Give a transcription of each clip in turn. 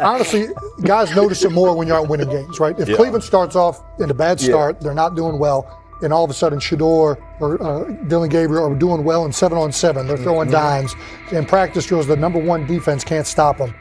honestly, guys notice it more when you're out winning games, right? If Cleveland starts off in a bad start, they're not doing well, and all of a sudden Shedeur or Dillon Gabriel are doing well in 7-on-7, they're throwing dimes, and practice drills, the number one defense can't stop them.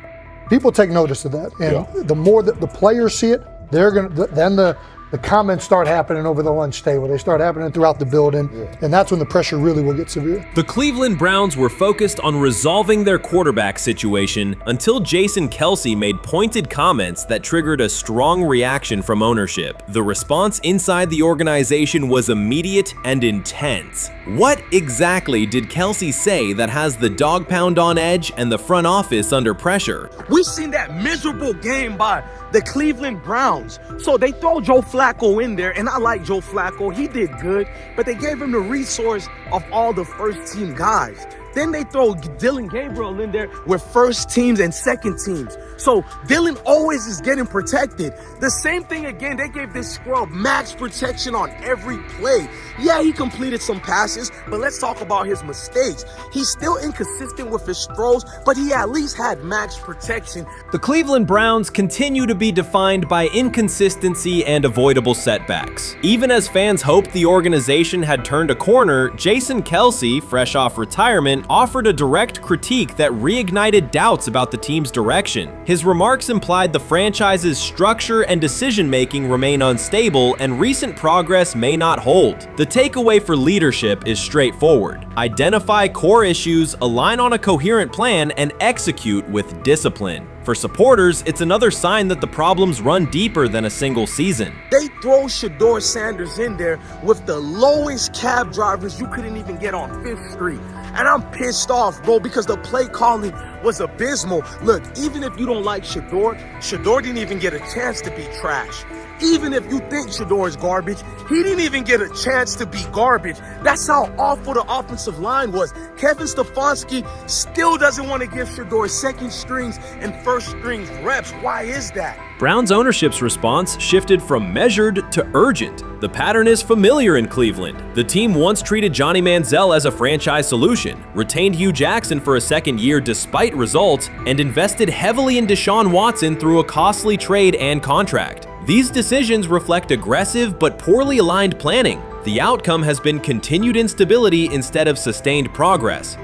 People take notice of that, and the more that the players see it, they're gonna then the comments start happening over the lunch table. They start happening throughout the building, and that's when the pressure really will get severe. The Cleveland Browns were focused on resolving their quarterback situation until Jason Kelce made pointed comments that triggered a strong reaction from ownership. The response inside the organization was immediate and intense. What exactly did Kelce say that has the dog pound on edge and the front office under pressure? We've seen that miserable game by the Cleveland Browns. So they throw Joe Flacco in there, and I like Joe Flacco. He did good, but they gave him the resource of all the first-team guys. Then they throw Dillon Gabriel in there with first teams and second teams. So Dillon always is getting protected. The same thing again, they gave this scrub max protection on every play. Yeah, he completed some passes, but let's talk about his mistakes. He's still inconsistent with his throws, but he at least had max protection. The Cleveland Browns continue to be defined by inconsistency and avoidable setbacks. Even as fans hoped the organization had turned a corner, Jason Kelce, fresh off retirement, offered a direct critique that reignited doubts about the team's direction. His remarks implied the franchise's structure and decision-making remain unstable and recent progress may not hold. The takeaway for leadership is straightforward. Identify core issues, align on a coherent plan, and execute with discipline. For supporters, it's another sign that the problems run deeper than a single season. They throw Shedeur Sanders in there with the lowest cab drivers you couldn't even get on 5th Street. And I'm pissed off, bro, because the play calling was abysmal. Look, even if you don't like Shedeur didn't even get a chance to be trash. Even if you think Shedeur is garbage, he didn't even get a chance to be garbage. That's how awful the offensive line was. Kevin Stefanski still doesn't want to give Shedeur second strings and first strings reps. Why is that? Browns ownership's response shifted from measured to urgent. The pattern is familiar in Cleveland. The team once treated Johnny Manziel as a franchise solution, retained Hugh Jackson for a second year despite results, and invested heavily in Deshaun Watson through a costly trade and contract. These decisions reflect aggressive but poorly aligned planning. The outcome has been continued instability instead of sustained progress.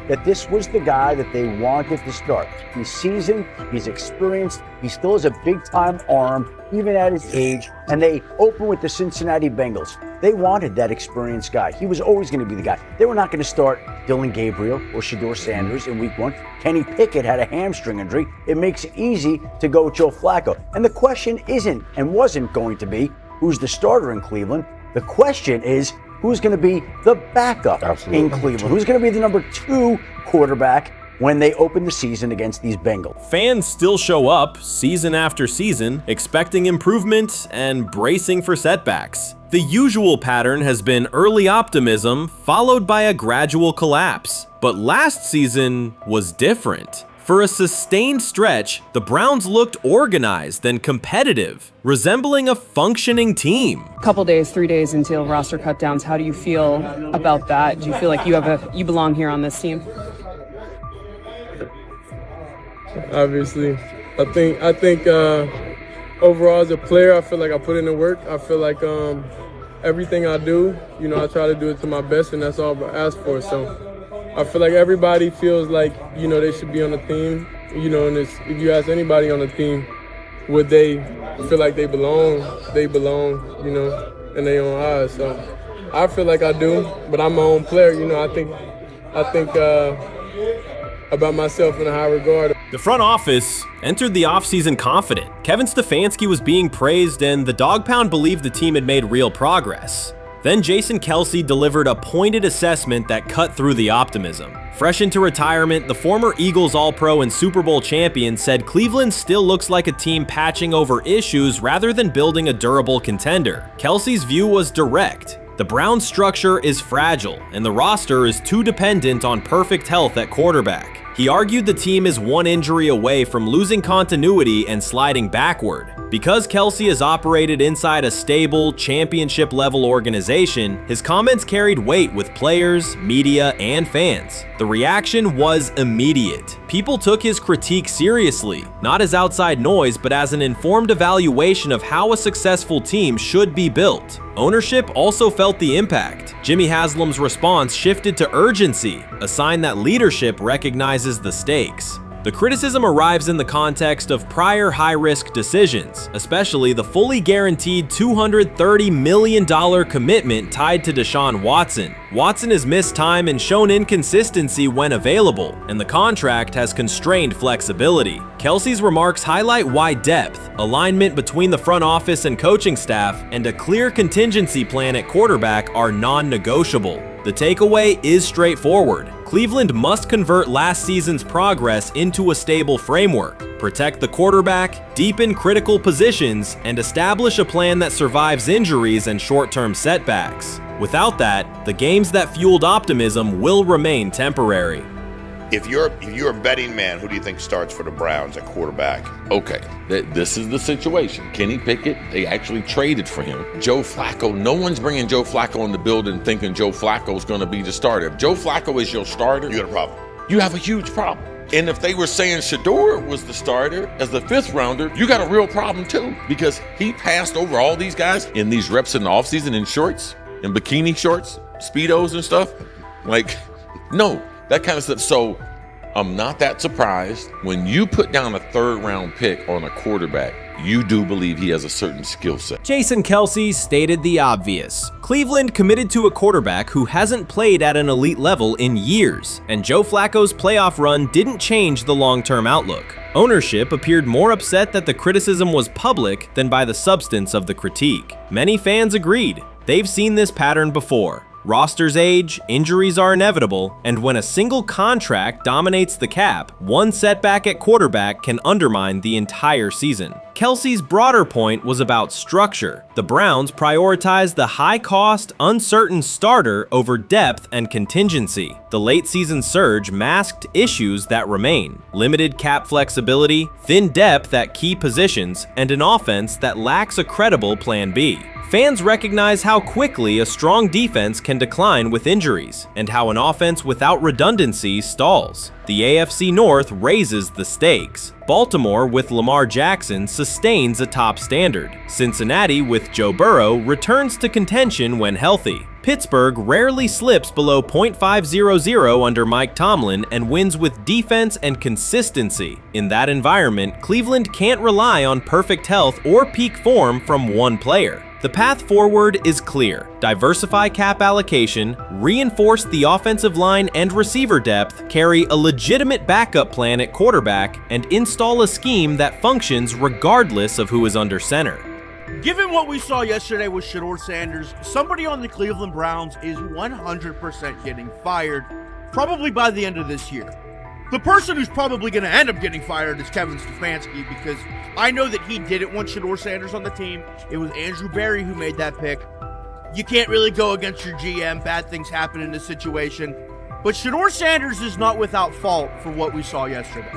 That this was the guy that they wanted to start. He's seasoned, he's experienced, he still has a big-time arm, even at his age, and they open with the Cincinnati Bengals. They wanted that experienced guy. He was always going to be the guy. They were not going to start Dillon Gabriel or Shedeur Sanders in week 1. Kenny Pickett had a hamstring injury. It makes it easy to go with Joe Flacco. And the question isn't and wasn't going to be who's the starter in Cleveland. The question is, who's going to be the backup in Cleveland? Who's going to be the number 2 quarterback when they open the season against these Bengals? Fans still show up season after season, expecting improvement and bracing for setbacks. The usual pattern has been early optimism followed by a gradual collapse. But last season was different. For a sustained stretch, the Browns looked organized and competitive, resembling a functioning team. Couple days, 3 days until roster cutdowns, how do you feel about that? Do you feel like you belong here on this team? Obviously, I think overall as a player, I feel like I put in the work. I feel like everything I do, I try to do it to my best, and that's all I ask for. So I feel like everybody feels like, they should be on the team, and if you ask anybody on the team, would they feel like they belong, in their own eyes. So I feel like I do, but I'm my own player, I think about myself in a high regard. The front office entered the offseason confident. Kevin Stefanski was being praised, and the Dog Pound believed the team had made real progress. Then Jason Kelce delivered a pointed assessment that cut through the optimism. Fresh into retirement, the former Eagles All-Pro and Super Bowl champion said Cleveland still looks like a team patching over issues rather than building a durable contender. Kelce's view was direct. The Browns' structure is fragile, and the roster is too dependent on perfect health at quarterback. He argued the team is one injury away from losing continuity and sliding backward. Because Kelsey has operated inside a stable, championship-level organization, his comments carried weight with players, media, and fans. The reaction was immediate. People took his critique seriously, not as outside noise, but as an informed evaluation of how a successful team should be built. Ownership also felt the impact. Jimmy Haslam's response shifted to urgency, a sign that leadership recognizes the stakes. The criticism arrives in the context of prior high-risk decisions, especially the fully guaranteed $230 million commitment tied to Deshaun Watson. Watson has missed time and shown inconsistency when available, and the contract has constrained flexibility. Kelsey's remarks highlight why depth, alignment between the front office and coaching staff, and a clear contingency plan at quarterback are non-negotiable. The takeaway is straightforward. Cleveland must convert last season's progress into a stable framework, protect the quarterback, deepen critical positions, and establish a plan that survives injuries and short-term setbacks. Without that, the games that fueled optimism will remain temporary. If you're a betting man, who do you think starts for the Browns at quarterback? Okay, this is the situation. Kenny Pickett, they actually traded for him. Joe Flacco, no one's bringing Joe Flacco in the building thinking Joe Flacco's going to be the starter. If Joe Flacco is your starter, You got a problem. you have a huge problem. And if they were saying Shedeur was the starter as the 5th rounder, you got a real problem too, because he passed over all these guys in these reps in the offseason in shorts, in bikini shorts, Speedos and stuff. Like, no. That kind of stuff. So I'm not that surprised. When you put down a 3rd round pick on a quarterback, you do believe he has a certain skill set. Jason Kelce stated the obvious. Cleveland committed to a quarterback who hasn't played at an elite level in years, and Joe Flacco's playoff run didn't change the long-term outlook. Ownership appeared more upset that the criticism was public than by the substance of the critique. Many fans agreed. They've seen this pattern before. Rosters age, injuries are inevitable, and when a single contract dominates the cap, one setback at quarterback can undermine the entire season. Kelsey's broader point was about structure. The Browns prioritized the high-cost, uncertain starter over depth and contingency. The late-season surge masked issues that remain: limited cap flexibility, thin depth at key positions, and an offense that lacks a credible plan B. Fans recognize how quickly a strong defense can decline with injuries, and how an offense without redundancy stalls. The AFC North raises the stakes. Baltimore with Lamar Jackson sustains a top standard. Cincinnati with Joe Burrow returns to contention when healthy. Pittsburgh rarely slips below .500 under Mike Tomlin and wins with defense and consistency. In that environment, Cleveland can't rely on perfect health or peak form from one player. The path forward is clear. Diversify cap allocation, reinforce the offensive line and receiver depth, carry a legitimate backup plan at quarterback, and install a scheme that functions regardless of who is under center. Given what we saw yesterday with Shedeur Sanders, somebody on the Cleveland Browns is 100% getting fired, probably by the end of this year. The person who's probably going to end up getting fired is Kevin Stefanski, because I know that he didn't want Shedeur Sanders on the team. It was Andrew Berry who made that pick. You can't really go against your GM. Bad things happen in this situation. But Shedeur Sanders is not without fault for what we saw yesterday.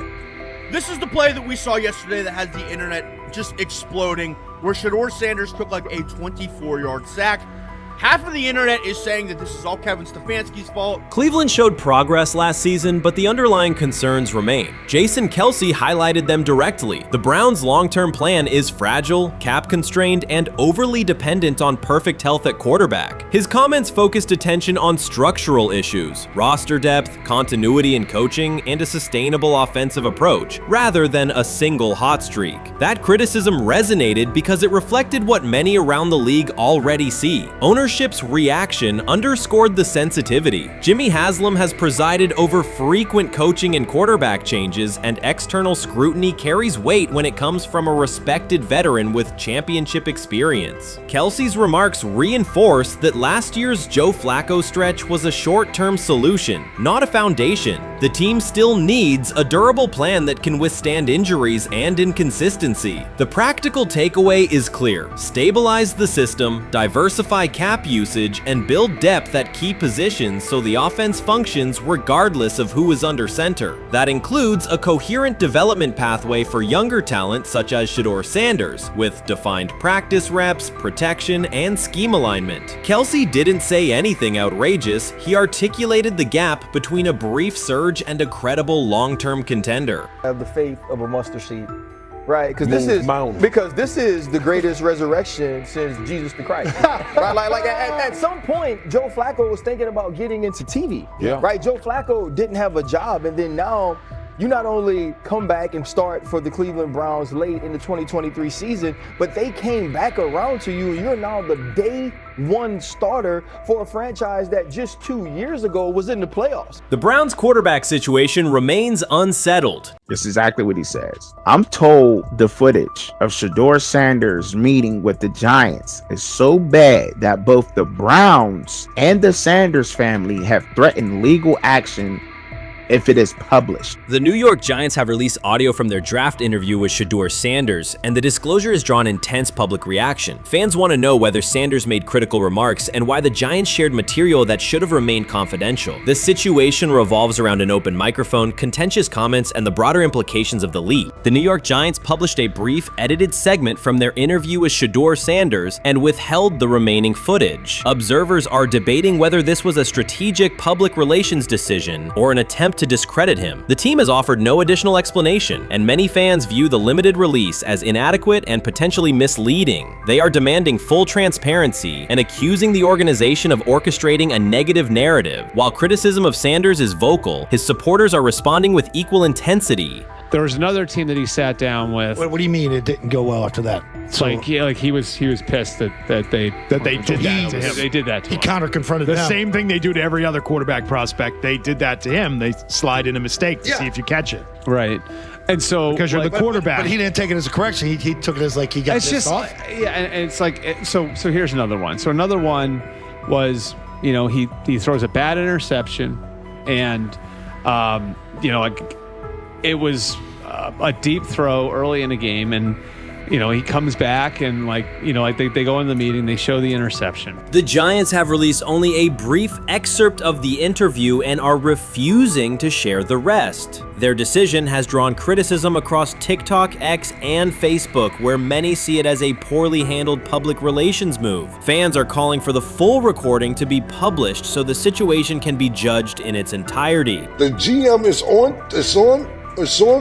This is the play that we saw yesterday that has the internet just exploding, where Shedeur Sanders took like a 24-yard sack. Half of the internet is saying that this is all Kevin Stefanski's fault. Cleveland showed progress last season, but the underlying concerns remain. Jason Kelce highlighted them directly. The Browns' long-term plan is fragile, cap-constrained, and overly dependent on perfect health at quarterback. His comments focused attention on structural issues, roster depth, continuity in coaching, and a sustainable offensive approach, rather than a single hot streak. That criticism resonated because it reflected what many around the league already see. Ownership's reaction underscored the sensitivity. Jimmy Haslam has presided over frequent coaching and quarterback changes, and external scrutiny carries weight when it comes from a respected veteran with championship experience. Kelsey's remarks reinforce that last year's Joe Flacco stretch was a short-term solution, not a foundation. The team still needs a durable plan that can withstand injuries and inconsistency. The practical takeaway is clear: stabilize the system, diversify cap snap usage and build depth at key positions so the offense functions regardless of who is under center. That includes a coherent development pathway for younger talent such as Shedeur Sanders, with defined practice reps, protection, and scheme alignment. Kelsey didn't say anything outrageous. He articulated the gap between a brief surge and a credible long-term contender. I have the faith of a mustard seed, right? Because this is the greatest resurrection since Jesus the Christ, right? Like at some point, Joe Flacco was thinking about getting into TV, right? Joe Flacco didn't have a job, and then now you not only come back and start for the Cleveland Browns late in the 2023 season, but they came back around to you. You're now the day one starter for a franchise that just 2 years ago was in the playoffs. The Browns quarterback situation remains unsettled. This is exactly what he says. I'm told the footage of Shedeur Sanders meeting with the Giants is so bad that both the Browns and the Sanders family have threatened legal action if it is published. The New York Giants have released audio from their draft interview with Shedeur Sanders, and the disclosure has drawn intense public reaction. Fans want to know whether Sanders made critical remarks and why the Giants shared material that should have remained confidential. The situation revolves around an open microphone, contentious comments, and the broader implications of the leak. The New York Giants published a brief, edited segment from their interview with Shedeur Sanders and withheld the remaining footage. Observers are debating whether this was a strategic public relations decision or an attempt to discredit him. The team has offered no additional explanation, and many fans view the limited release as inadequate and potentially misleading. They are demanding full transparency and accusing the organization of orchestrating a negative narrative. While criticism of Sanders is vocal, his supporters are responding with equal intensity. There was another team that he sat down with. What do you mean it didn't go well after that? So, he was pissed that they did that to him. They did that to him. He counter-confronted the them. same thing they do to every other quarterback prospect. They did that to him. They slide in a mistake to see if you catch it. Right. And so because you're the quarterback. But he didn't take it as a correction. He took it as like he got pissed off. Yeah, and it's like so here's another one. So another one was, he throws a bad interception, and it was a deep throw early in the game, and he comes back and they go in the meeting, they show the interception. The Giants have released only a brief excerpt of the interview and are refusing to share the rest. Their decision has drawn criticism across TikTok, X, and Facebook, where many see it as a poorly handled public relations move. Fans are calling for the full recording to be published so the situation can be judged in its entirety. The GM is on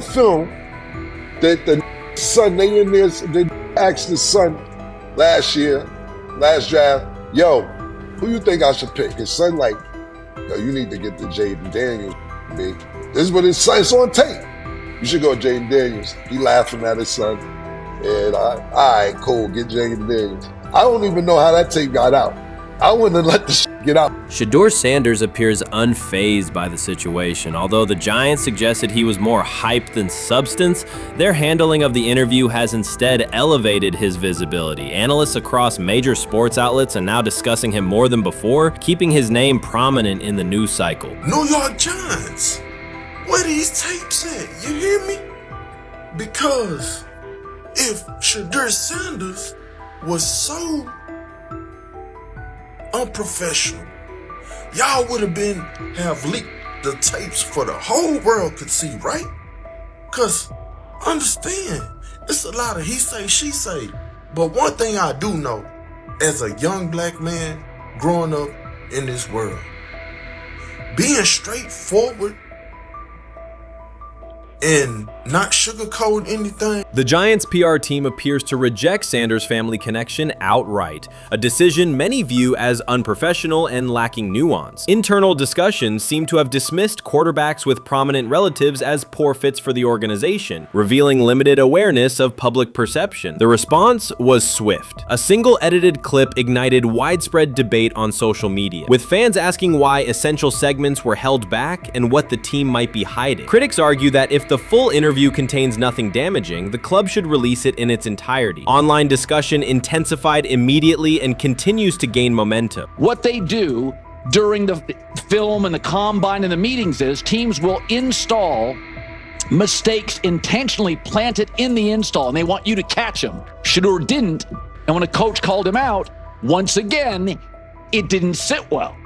film that the son, they asked the son last draft, who you think I should pick? His son you need to get the Jaden Daniels, big. This is what his son, it's on tape. You should go Jaden Daniels. He laughing at his son. And all right, cool, get Jaden Daniels. I don't even know how that tape got out. I wouldn't have let the get out. Shedeur Sanders appears unfazed by the situation. Although the Giants suggested he was more hype than substance, their handling of the interview has instead elevated his visibility. Analysts across major sports outlets are now discussing him more than before, keeping his name prominent in the news cycle. New York Giants, where these tapes at? You hear me? Because if Shedeur Sanders was so unprofessional, y'all would have leaked the tapes for the whole world could see, right? Cause understand, it's a lot of he say, she say. But one thing I do know, as a young black man growing up in this world, being straightforward and not sugarcoat anything. The Giants' PR team appears to reject Sanders' family connection outright, a decision many view as unprofessional and lacking nuance. Internal discussions seem to have dismissed quarterbacks with prominent relatives as poor fits for the organization, revealing limited awareness of public perception. The response was swift. A single edited clip ignited widespread debate on social media, with fans asking why essential segments were held back and what the team might be hiding. Critics argue that if the full interview contains nothing damaging, the club should release it in its entirety. Online discussion intensified immediately and continues to gain momentum. What they do during the film and the combine and the meetings is teams will install mistakes intentionally planted in the install, and they want you to catch them. Shedeur didn't, and when a coach called him out, once again, it didn't sit well.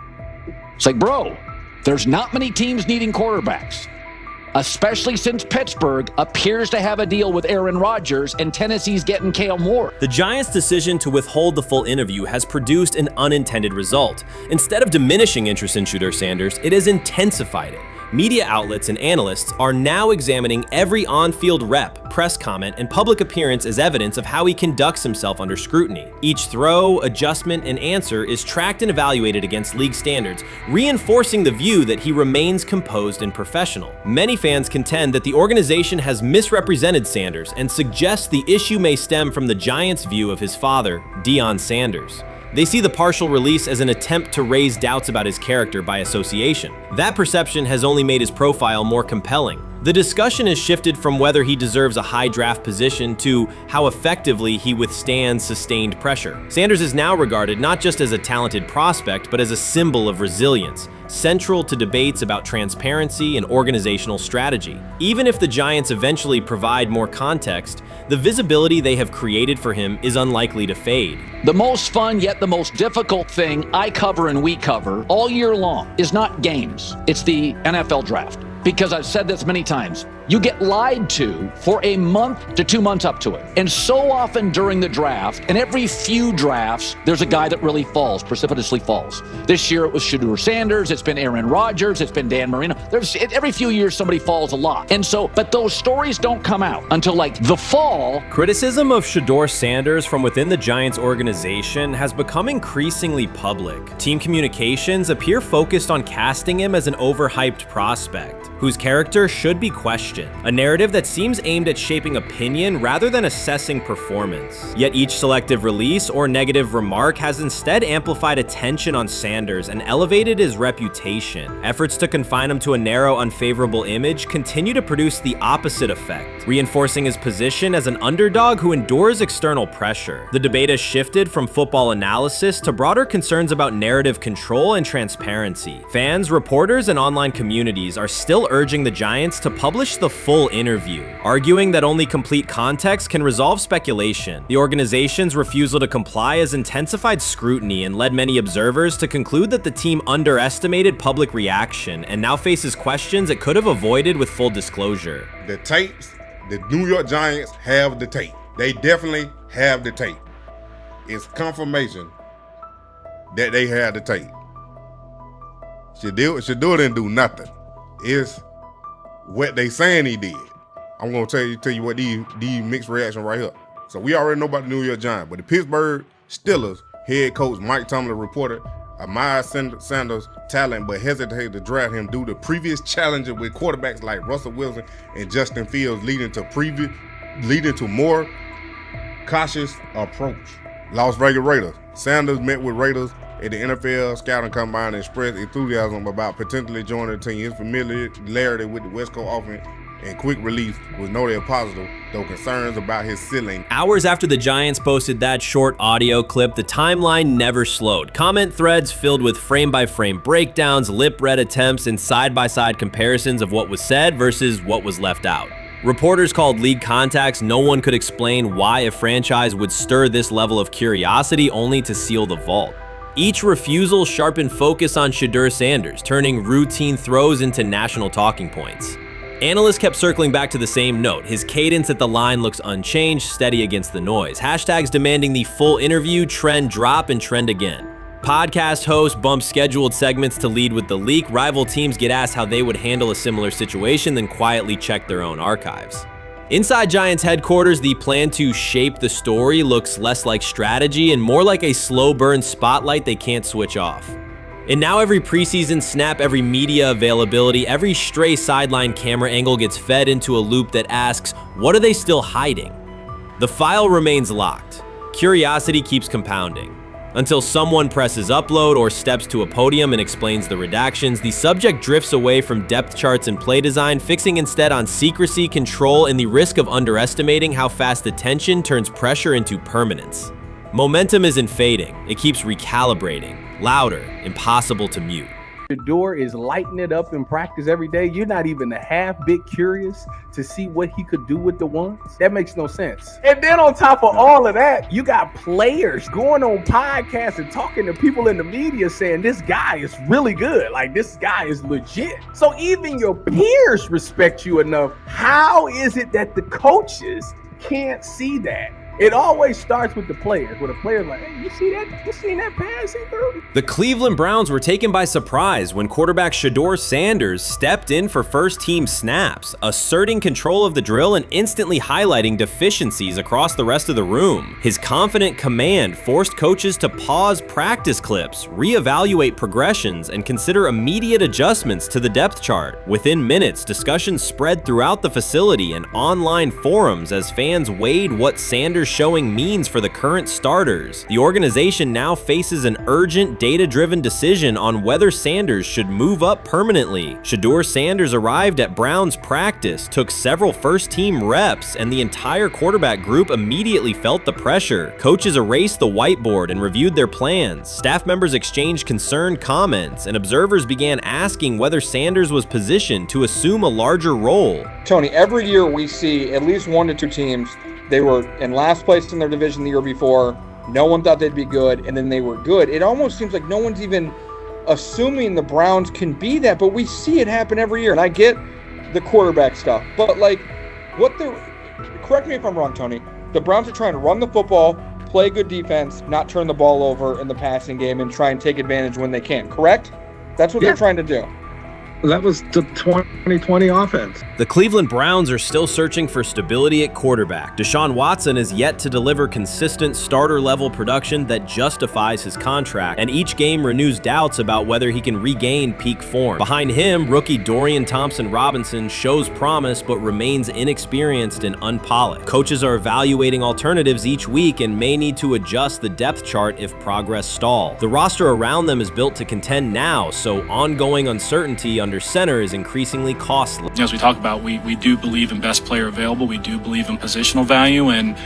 It's like, bro, there's not many teams needing quarterbacks, especially since Pittsburgh appears to have a deal with Aaron Rodgers and Tennessee's getting Kale Moore. The Giants' decision to withhold the full interview has produced an unintended result. Instead of diminishing interest in Shedeur Sanders, it has intensified it. Media outlets and analysts are now examining every on-field rep, press comment, and public appearance as evidence of how he conducts himself under scrutiny. Each throw, adjustment, and answer is tracked and evaluated against league standards, reinforcing the view that he remains composed and professional. Many fans contend that the organization has misrepresented Sanders and suggest the issue may stem from the Giants' view of his father, Deion Sanders. They see the partial release as an attempt to raise doubts about his character by association. That perception has only made his profile more compelling. The discussion has shifted from whether he deserves a high draft position to how effectively he withstands sustained pressure. Sanders is now regarded not just as a talented prospect, but as a symbol of resilience, central to debates about transparency and organizational strategy. Even if the Giants eventually provide more context, the visibility they have created for him is unlikely to fade. The most fun yet the most difficult thing I cover and we cover all year long is not games, it's the NFL draft. Because I've said this many times, you get lied to for a month to 2 months up to it. And so often during the draft, and every few drafts, there's a guy that really falls, precipitously falls. This year it was Shedeur Sanders, it's been Aaron Rodgers, it's been Dan Marino. Every few years somebody falls a lot. And so, but those stories don't come out until like the fall. Criticism of Shedeur Sanders from within the Giants organization has become increasingly public. Team communications appear focused on casting him as an overhyped prospect, whose character should be questioned, a narrative that seems aimed at shaping opinion rather than assessing performance. Yet each selective release or negative remark has instead amplified attention on Sanders and elevated his reputation. Efforts to confine him to a narrow, unfavorable image continue to produce the opposite effect, reinforcing his position as an underdog who endures external pressure. The debate has shifted from football analysis to broader concerns about narrative control and transparency. Fans, reporters, and online communities are still urging the Giants to publish the full interview, arguing that only complete context can resolve speculation. The organization's refusal to comply has intensified scrutiny and led many observers to conclude that the team underestimated public reaction and now faces questions it could have avoided with full disclosure. The tapes, the New York Giants have the tape. They definitely have the tape. It's confirmation that they had the tape. Shedeur didn't do nothing. It's what they saying he did. I'm gonna tell you what these mixed reaction right here. So we already know about the New York Giants, but the Pittsburgh Steelers head coach Mike Tomlin reported admired Sanders' talent, but hesitated to draft him due to previous challenges with quarterbacks like Russell Wilson and Justin Fields, leading to more cautious approach. Las Vegas Raiders. Sanders met with Raiders at the NFL scouting combine and expressed enthusiasm about potentially joining the team. His familiarity with the West Coast offense and quick release was noted positive, though concerns about his ceiling. Hours after the Giants posted that short audio clip, the timeline never slowed. Comment threads filled with frame-by-frame breakdowns, lip-read attempts, and side-by-side comparisons of what was said versus what was left out. Reporters called league contacts. No one could explain why a franchise would stir this level of curiosity only to seal the vault. Each refusal sharpened focus on Shedeur Sanders, turning routine throws into national talking points. Analysts kept circling back to the same note. His cadence at the line looks unchanged, steady against the noise. Hashtags demanding the full interview, trend drop, and trend again. Podcast hosts bump scheduled segments to lead with the leak. Rival teams get asked how they would handle a similar situation, then quietly check their own archives. Inside Giants headquarters, the plan to shape the story looks less like strategy and more like a slow burn spotlight they can't switch off. And now every preseason snap, every media availability, every stray sideline camera angle gets fed into a loop that asks, what are they still hiding? The file remains locked. Curiosity keeps compounding. Until someone presses upload or steps to a podium and explains the redactions, the subject drifts away from depth charts and play design, fixing instead on secrecy, control, and the risk of underestimating how fast attention turns pressure into permanence. Momentum isn't fading, it keeps recalibrating, louder, impossible to mute. Shedeur is lighting it up in practice every day. You're not even a half bit curious to see what he could do with the ones. That makes no sense. And then on top of all of that, you got players going on podcasts and talking to people in the media saying this guy is really good. Like, this guy is legit. So even your peers respect you enough. How is it that the coaches can't see that? It always starts with the players, where the player's like, hey, you see that? You seen that pass he threw? The Cleveland Browns were taken by surprise when quarterback Shedeur Sanders stepped in for first-team snaps, asserting control of the drill and instantly highlighting deficiencies across the rest of the room. His confident command forced coaches to pause practice clips, reevaluate progressions, and consider immediate adjustments to the depth chart. Within minutes, discussions spread throughout the facility and online forums as fans weighed what Sanders' showing means for the current starters. The organization now faces an urgent, data-driven decision on whether Sanders should move up permanently. Shedeur Sanders arrived at Browns practice, took several first-team reps, and the entire quarterback group immediately felt the pressure. Coaches erased the whiteboard and reviewed their plans. Staff members exchanged concerned comments, and observers began asking whether Sanders was positioned to assume a larger role. Tony, every year we see at least 1 to 2 teams. They were in last place in their division the year before. No one thought they'd be good, and then they were good. It almost seems like no one's even assuming the Browns can be that, but we see it happen every year. And I get the quarterback stuff, but like, correct me if I'm wrong, Tony. The Browns are trying to run the football, play good defense, not turn the ball over in the passing game, and try and take advantage when they can, correct? That's what they're trying to do. That was the 2020 offense. The Cleveland Browns are still searching for stability at quarterback. Deshaun Watson is yet to deliver consistent starter-level production that justifies his contract, and each game renews doubts about whether he can regain peak form. Behind him, rookie Dorian Thompson-Robinson shows promise but remains inexperienced and unpolished. Coaches are evaluating alternatives each week and may need to adjust the depth chart if progress stalls. The roster around them is built to contend now, so ongoing uncertainty under center is increasingly costly. As we talk about, we do believe in best player available. We do believe in positional value, and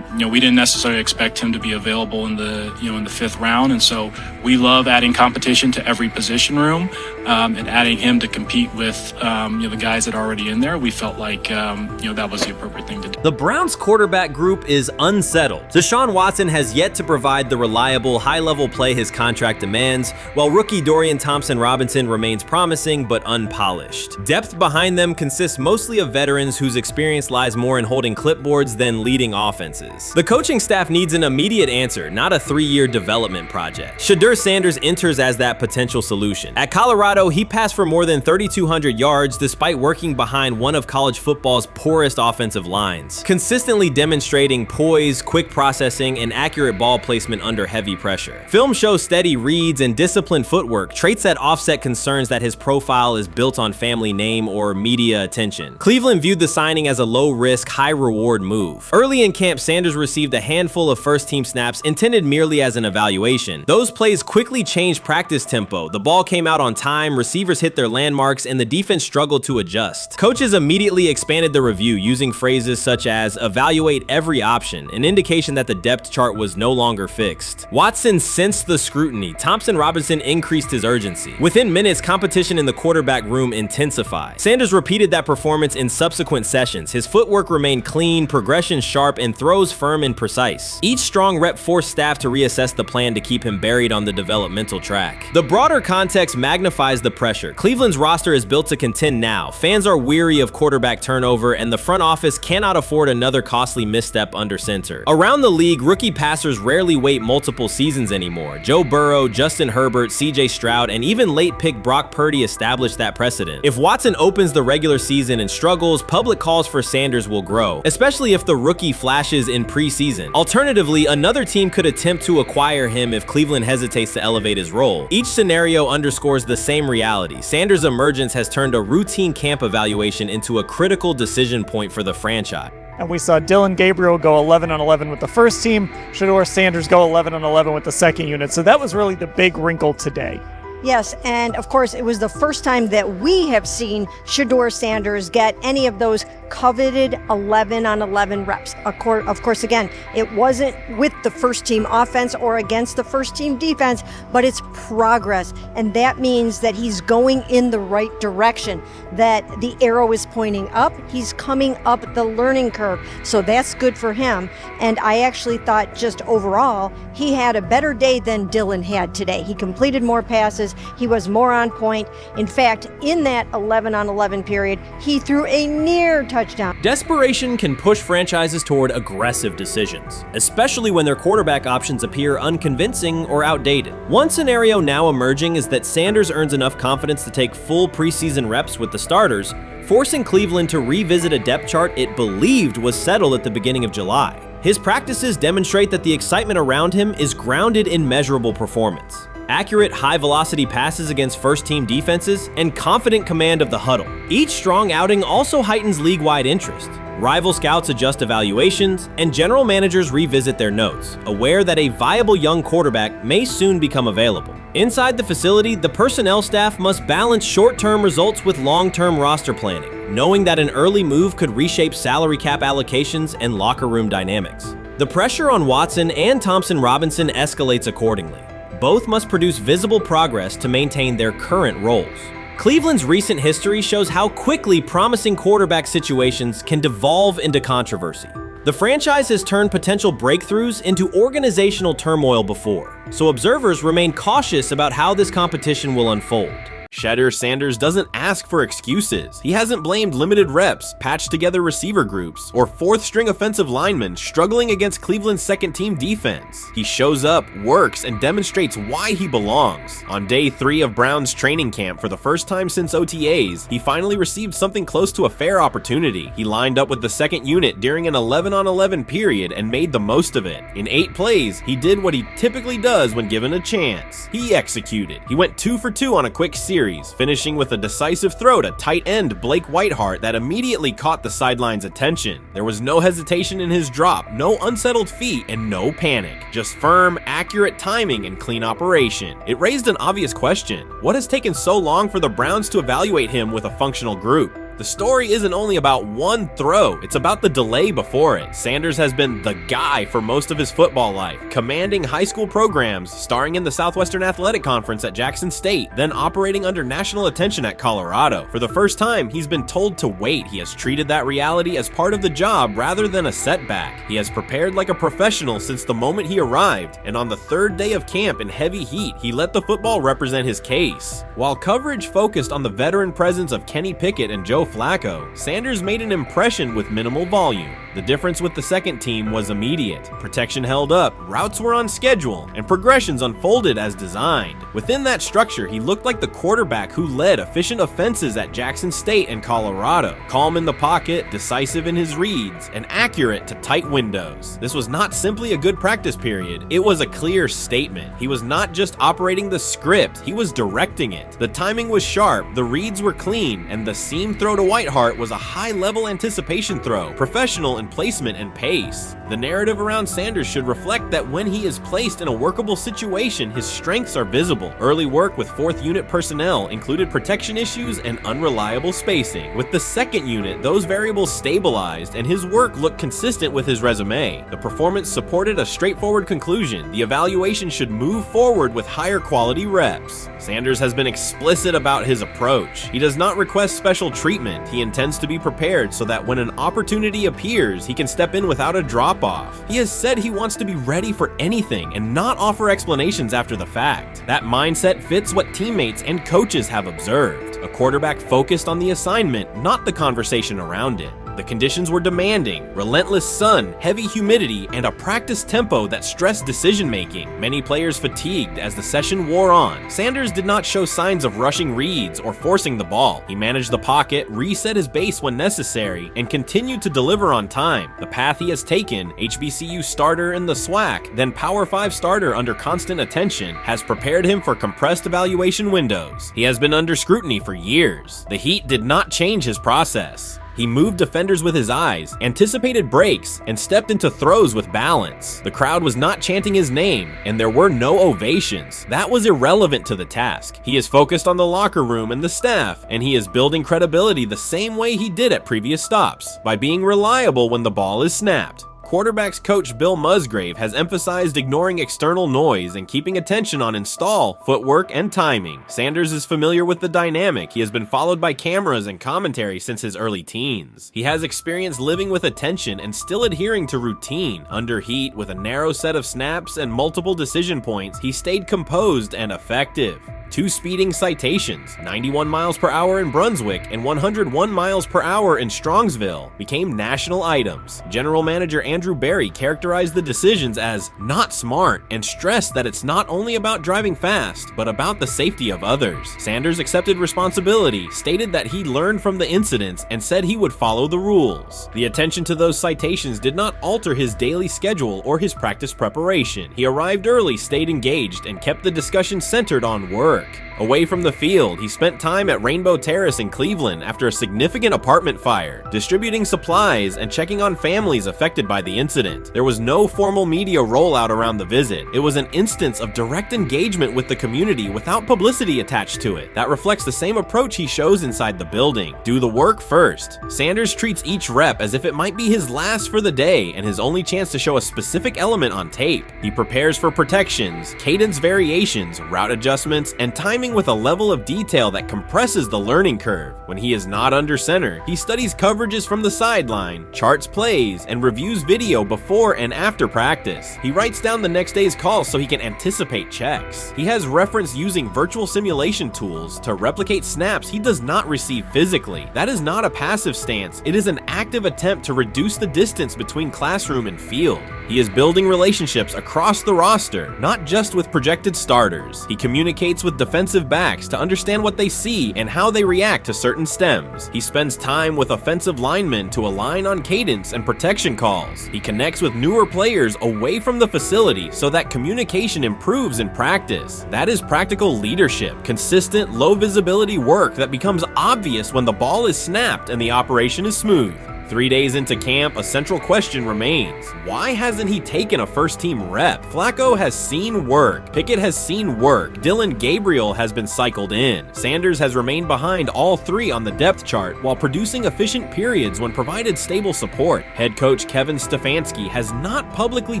we didn't necessarily expect him to be available in the in the 5th round, and so we love adding competition to every position room and adding him to compete with the guys that are already in there. We felt like that was the appropriate thing to do. The Browns quarterback group is unsettled. Deshaun Watson has yet to provide the reliable, high-level play his contract demands, while rookie Dorian Thompson-Robinson remains promising but unpolished. Depth behind them consists mostly of veterans whose experience lies more in holding clipboards than leading offenses. The coaching staff needs an immediate answer, not a 3-year development project. Shedeur Sanders enters as that potential solution. At Colorado, he passed for more than 3,200 yards despite working behind one of college football's poorest offensive lines, consistently demonstrating poise, quick processing, and accurate ball placement under heavy pressure. Film shows steady reads and disciplined footwork, traits that offset concerns that his profile is built on family name or media attention. Cleveland viewed the signing as a low-risk, high-reward move. Early in camp, Sanders received a handful of first-team snaps intended merely as an evaluation. Those plays quickly changed practice tempo. The ball came out on time, receivers hit their landmarks, and the defense struggled to adjust. Coaches immediately expanded the review using phrases such as evaluate every option, an indication that the depth chart was no longer fixed. Watson sensed the scrutiny. Thompson-Robinson increased his urgency. Within minutes, competition in the quarterback room intensified. Sanders repeated that performance in subsequent sessions. His footwork remained clean, progression sharp, and throws firm and precise. Each strong rep forced staff to reassess the plan to keep him buried on the developmental track. The broader context magnifies the pressure. Cleveland's roster is built to contend now. Fans are weary of quarterback turnover, and the front office cannot afford another costly misstep under center. Around the league, rookie passers rarely wait multiple seasons anymore. Joe Burrow, Justin Herbert, CJ Stroud, and even late pick Brock Purdy established that precedent. If Watson opens the regular season and struggles, public calls for Sanders will grow, especially if the rookie flashes in preseason. Alternatively, another team could attempt to acquire him if Cleveland hesitates to elevate his role. Each scenario underscores the same reality. Sanders' emergence has turned a routine camp evaluation into a critical decision point for the franchise. And we saw Dillon Gabriel go 11-11 with the first team, Shedeur Sanders go 11-11 with the second unit. So that was really the big wrinkle today. Yes, and of course, it was the first time that we have seen Shedeur Sanders get any of those coveted 11 on 11 reps. Of course, again, it wasn't with the first team offense or against the first team defense, but it's progress. And that means that he's going in the right direction, that the arrow is pointing up. He's coming up the learning curve. So that's good for him. And I actually thought just overall, he had a better day than Dylan had today. He completed more passes. He was more on point. In fact, in that 11 on 11 period, he threw a near touchdown. Desperation can push franchises toward aggressive decisions, especially when their quarterback options appear unconvincing or outdated. One scenario now emerging is that Sanders earns enough confidence to take full preseason reps with the starters, forcing Cleveland to revisit a depth chart it believed was settled at the beginning of July. His practices demonstrate that the excitement around him is grounded in measurable performance. Accurate, high-velocity passes against first-team defenses, and confident command of the huddle. Each strong outing also heightens league-wide interest. Rival scouts adjust evaluations, and general managers revisit their notes, aware that a viable young quarterback may soon become available. Inside the facility, the personnel staff must balance short-term results with long-term roster planning, knowing that an early move could reshape salary cap allocations and locker room dynamics. The pressure on Watson and Thompson Robinson escalates accordingly. Both must produce visible progress to maintain their current roles. Cleveland's recent history shows how quickly promising quarterback situations can devolve into controversy. The franchise has turned potential breakthroughs into organizational turmoil before, so observers remain cautious about how this competition will unfold. Shedeur Sanders doesn't ask for excuses. He hasn't blamed limited reps, patched together receiver groups, or fourth-string offensive linemen struggling against Cleveland's second-team defense. He shows up, works, and demonstrates why he belongs. On day 3 of Browns training camp, for the first time since OTAs, he finally received something close to a fair opportunity. He lined up with the second unit during an 11-on-11 period and made the most of it. In 8 plays, he did what he typically does when given a chance. He executed. He went 2 for 2 on a quick series, finishing with a decisive throw to tight end Blake Whiteheart that immediately caught the sideline's attention. There was no hesitation in his drop, no unsettled feet, and no panic. Just firm, accurate timing and clean operation. It raised an obvious question. What has taken so long for the Browns to evaluate him with a functional group? The story isn't only about one throw, it's about the delay before it. Sanders has been the guy for most of his football life, commanding high school programs, starring in the Southwestern Athletic Conference at Jackson State, then operating under national attention at Colorado. For the first time, he's been told to wait. He has treated that reality as part of the job rather than a setback. He has prepared like a professional since the moment he arrived, and on the 3rd day of camp in heavy heat, he let the football represent his case. While coverage focused on the veteran presence of Kenny Pickett and Joe Flacco, Sanders made an impression with minimal volume. The difference with the second team was immediate. Protection held up, routes were on schedule, and progressions unfolded as designed. Within that structure, he looked like the quarterback who led efficient offenses at Jackson State and Colorado. Calm in the pocket, decisive in his reads, and accurate to tight windows. This was not simply a good practice period, it was a clear statement. He was not just operating the script, he was directing it. The timing was sharp, the reads were clean, and the seam throw to Whiteheart was a high-level anticipation throw, professional in placement and pace. The narrative around Sanders should reflect that when he is placed in a workable situation, his strengths are visible. Early work with 4th unit personnel included protection issues and unreliable spacing. With the 2nd unit, those variables stabilized and his work looked consistent with his resume. The performance supported a straightforward conclusion. The evaluation should move forward with higher quality reps. Sanders has been explicit about his approach. He does not request special treatment. He intends to be prepared so that when an opportunity appears, he can step in without a drop-off. He has said he wants to be ready for anything and not offer explanations after the fact. That mindset fits what teammates and coaches have observed. A quarterback focused on the assignment, not the conversation around it. The conditions were demanding: relentless sun, heavy humidity, and a practice tempo that stressed decision-making. Many players fatigued as the session wore on. Sanders did not show signs of rushing reads or forcing the ball. He managed the pocket, reset his base when necessary, and continued to deliver on time. The path he has taken, HBCU starter in the SWAC, then Power 5 starter under constant attention, has prepared him for compressed evaluation windows. He has been under scrutiny for years. The heat did not change his process. He moved defenders with his eyes, anticipated breaks, and stepped into throws with balance. The crowd was not chanting his name, and there were no ovations. That was irrelevant to the task. He is focused on the locker room and the staff, and he is building credibility the same way he did at previous stops, by being reliable when the ball is snapped. Quarterbacks coach Bill Musgrave has emphasized ignoring external noise and keeping attention on install, footwork, and timing. Sanders is familiar with the dynamic. He has been followed by cameras and commentary since his early teens. He has experience living with attention and still adhering to routine. Under heat, with a narrow set of snaps and multiple decision points, he stayed composed and effective. 2 speeding citations, 91 miles per hour in Brunswick and 101 miles per hour in Strongsville, became national items. General Manager Andrew Berry characterized the decisions as not smart and stressed that it's not only about driving fast, but about the safety of others. Sanders accepted responsibility, stated that he learned from the incidents, and said he would follow the rules. The attention to those citations did not alter his daily schedule or his practice preparation. He arrived early, stayed engaged, and kept the discussion centered on work. Away from the field, he spent time at Rainbow Terrace in Cleveland after a significant apartment fire, distributing supplies and checking on families affected by the incident. There was no formal media rollout around the visit. It was an instance of direct engagement with the community without publicity attached to it. That reflects the same approach he shows inside the building. Do the work first. Sanders treats each rep as if it might be his last for the day and his only chance to show a specific element on tape. He prepares for protections, cadence variations, route adjustments, and timing with a level of detail that compresses the learning curve. When he is not under center, he studies coverages from the sideline, charts plays, and reviews video before and after practice. He writes down the next day's calls so he can anticipate checks. He has reference using virtual simulation tools to replicate snaps he does not receive physically. That is not a passive stance, it is an active attempt to reduce the distance between classroom and field. He is building relationships across the roster, not just with projected starters. He communicates with defensive backs to understand what they see and how they react to certain stems. He spends time with offensive linemen to align on cadence and protection calls. He connects with newer players away from the facility so that communication improves in practice. That is practical leadership, consistent, low visibility work that becomes obvious when the ball is snapped and the operation is smooth. 3 days into camp, a central question remains. Why hasn't he taken a first-team rep? Flacco has seen work. Pickett has seen work. Dylan Gabriel has been cycled in. Sanders has remained behind all 3 on the depth chart while producing efficient periods when provided stable support. Head coach Kevin Stefanski has not publicly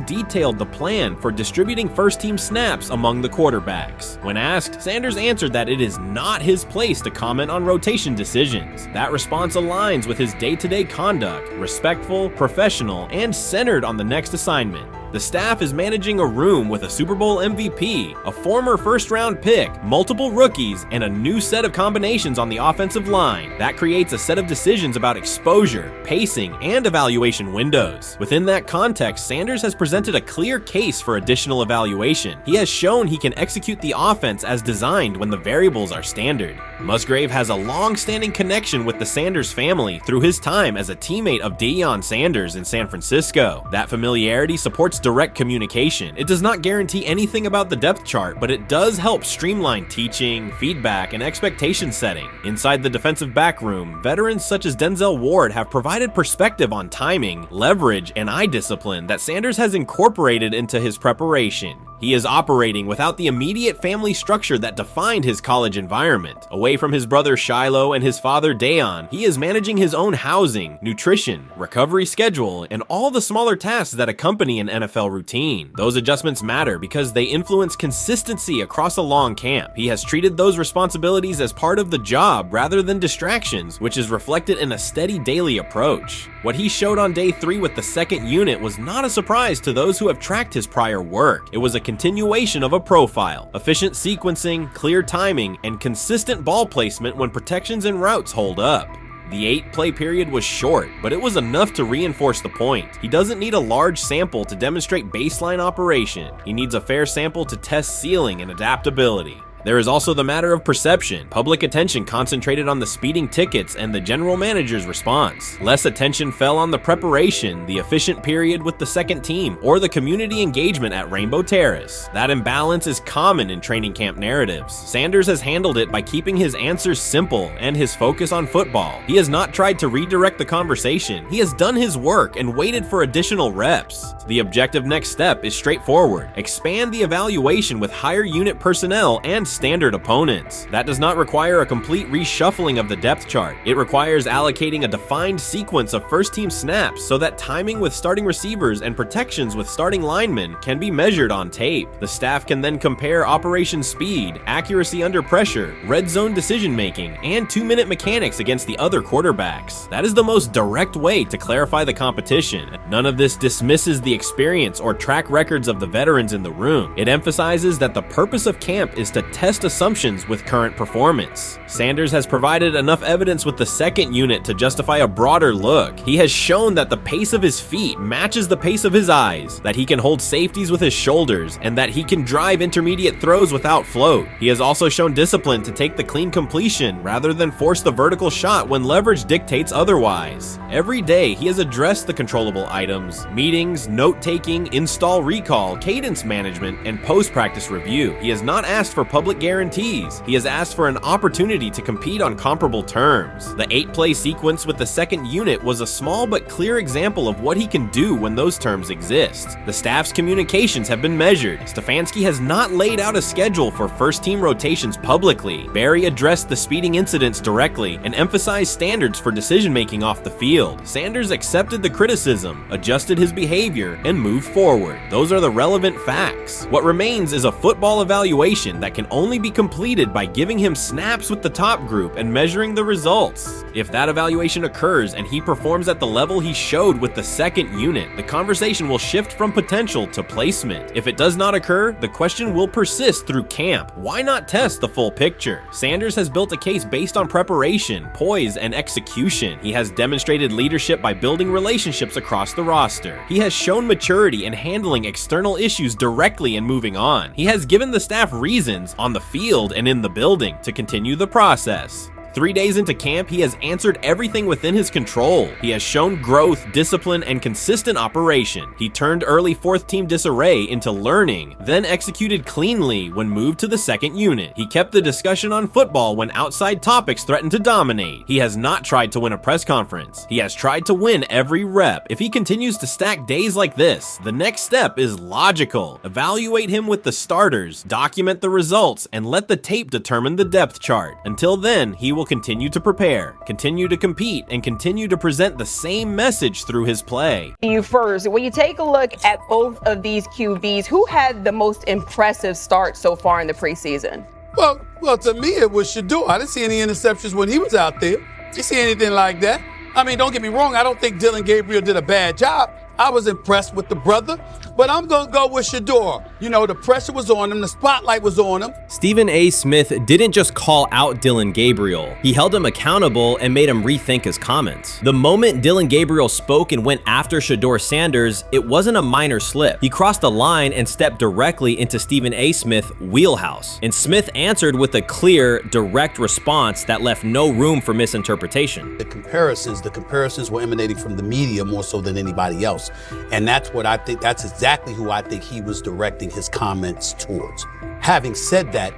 detailed the plan for distributing first-team snaps among the quarterbacks. When asked, Sanders answered that it is not his place to comment on rotation decisions. That response aligns with his day-to-day conduct, respectful, professional, and centered on the next assignment. The staff is managing a room with a Super Bowl MVP, a former first-round pick, multiple rookies, and a new set of combinations on the offensive line. That creates a set of decisions about exposure, pacing, and evaluation windows. Within that context, Sanders has presented a clear case for additional evaluation. He has shown he can execute the offense as designed when the variables are standard. Musgrave has a long-standing connection with the Sanders family through his time as a teammate of Deion Sanders in San Francisco. That familiarity supports direct communication. It does not guarantee anything about the depth chart, but it does help streamline teaching, feedback, and expectation setting. Inside the defensive back room, veterans such as Denzel Ward have provided perspective on timing, leverage, and eye discipline that Sanders has incorporated into his preparation. He is operating without the immediate family structure that defined his college environment. Away from his brother Shiloh and his father Deion, he is managing his own housing, nutrition, recovery schedule, and all the smaller tasks that accompany an NFL routine. Those adjustments matter because they influence consistency across a long camp. He has treated those responsibilities as part of the job rather than distractions, which is reflected in a steady daily approach. What he showed on day 3 with the second unit was not a surprise to those who have tracked his prior work. It was a continuation of a profile, efficient sequencing, clear timing, and consistent ball placement when protections and routes hold up. The 8-play period was short, but it was enough to reinforce the point. He doesn't need a large sample to demonstrate baseline operation. He needs a fair sample to test ceiling and adaptability. There is also the matter of perception. Public attention concentrated on the speeding tickets and the general manager's response. Less attention fell on the preparation, the efficient period with the second team, or the community engagement at Rainbow Terrace. That imbalance is common in training camp narratives. Sanders has handled it by keeping his answers simple and his focus on football. He has not tried to redirect the conversation. He has done his work and waited for additional reps. The objective next step is straightforward. Expand the evaluation with higher unit personnel and standard opponents. That does not require a complete reshuffling of the depth chart. It requires allocating a defined sequence of first team snaps so that timing with starting receivers and protections with starting linemen can be measured on tape. The staff can then compare operation speed, accuracy under pressure, red zone decision making, and 2-minute mechanics against the other quarterbacks. That is the most direct way to clarify the competition. None of this dismisses the experience or track records of the veterans in the room. It emphasizes that the purpose of camp is to test assumptions with current performance. Sanders has provided enough evidence with the second unit to justify a broader look. He has shown that the pace of his feet matches the pace of his eyes, that he can hold safeties with his shoulders, and that he can drive intermediate throws without float. He has also shown discipline to take the clean completion rather than force the vertical shot when leverage dictates otherwise. Every day, he has addressed the controllable items, meetings, note-taking, install recall, cadence management, and post-practice review. He has not asked for public guarantees. He has asked for an opportunity to compete on comparable terms. The 8-play sequence with the second unit was a small but clear example of what he can do when those terms exist. The staff's communications have been measured. Stefanski has not laid out a schedule for first-team rotations publicly. Barry addressed the speeding incidents directly and emphasized standards for decision-making off the field. Sanders accepted the criticism, adjusted his behavior, and moved forward. Those are the relevant facts. What remains is a football evaluation that can only be completed by giving him snaps with the top group and measuring the results. If that evaluation occurs and he performs at the level he showed with the second unit, the conversation will shift from potential to placement. If it does not occur, the question will persist through camp. Why not test the full picture? Sanders has built a case based on preparation, poise, and execution. He has demonstrated leadership by building relationships across the roster. He has shown maturity in handling external issues directly and moving on. He has given the staff reasons, on the field and in the building, to continue the process. 3 days into camp, he has answered everything within his control. He has shown growth, discipline, and consistent operation. He turned early fourth-team disarray into learning, then executed cleanly when moved to the second unit. He kept the discussion on football when outside topics threatened to dominate. He has not tried to win a press conference. He has tried to win every rep. If he continues to stack days like this, the next step is logical. Evaluate him with the starters, document the results, and let the tape determine the depth chart. Until then, he will continue to prepare, continue to compete, and continue to present the same message through his play. You first, when you take a look at both of these QBs, who had the most impressive start so far in the preseason? Well, to me, it was Shedeur. I didn't see any interceptions when he was out there. Didn't see anything like that. I mean, don't get me wrong. I don't think Dillon Gabriel did a bad job. I was impressed with the brother, but I'm going to go with Shedeur. You know, the pressure was on him. The spotlight was on him. Stephen A. Smith didn't just call out Dillon Gabriel. He held him accountable and made him rethink his comments. The moment Dillon Gabriel spoke and went after Shedeur Sanders, it wasn't a minor slip. He crossed the line and stepped directly into Stephen A. Smith's wheelhouse. And Smith answered with a clear, direct response that left no room for misinterpretation. The comparisons were emanating from the media more so than anybody else. And that's what I think, that's exactly who I think he was directing his comments towards. Having said that,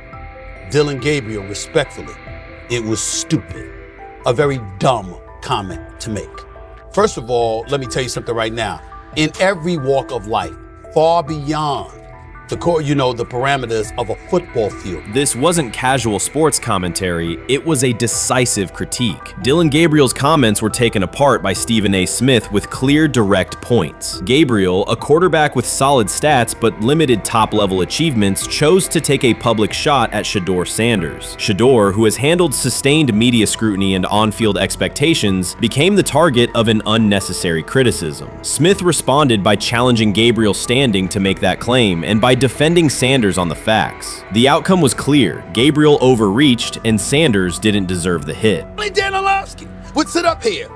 Dillon Gabriel, respectfully, it was stupid. A very dumb comment to make. First of all, let me tell you something right now. In every walk of life, far beyond the parameters of a football field. This wasn't casual sports commentary, it was a decisive critique. Dillon Gabriel's comments were taken apart by Stephen A. Smith with clear, direct points. Gabriel, a quarterback with solid stats but limited top-level achievements, chose to take a public shot at Shedeur Sanders. Shedeur, who has handled sustained media scrutiny and on-field expectations, became the target of an unnecessary criticism. Smith responded by challenging Gabriel's standing to make that claim, and by defending Sanders on the facts. The outcome was clear. Gabriel overreached, and Sanders didn't deserve the hit. Dan Orlovsky would sit up here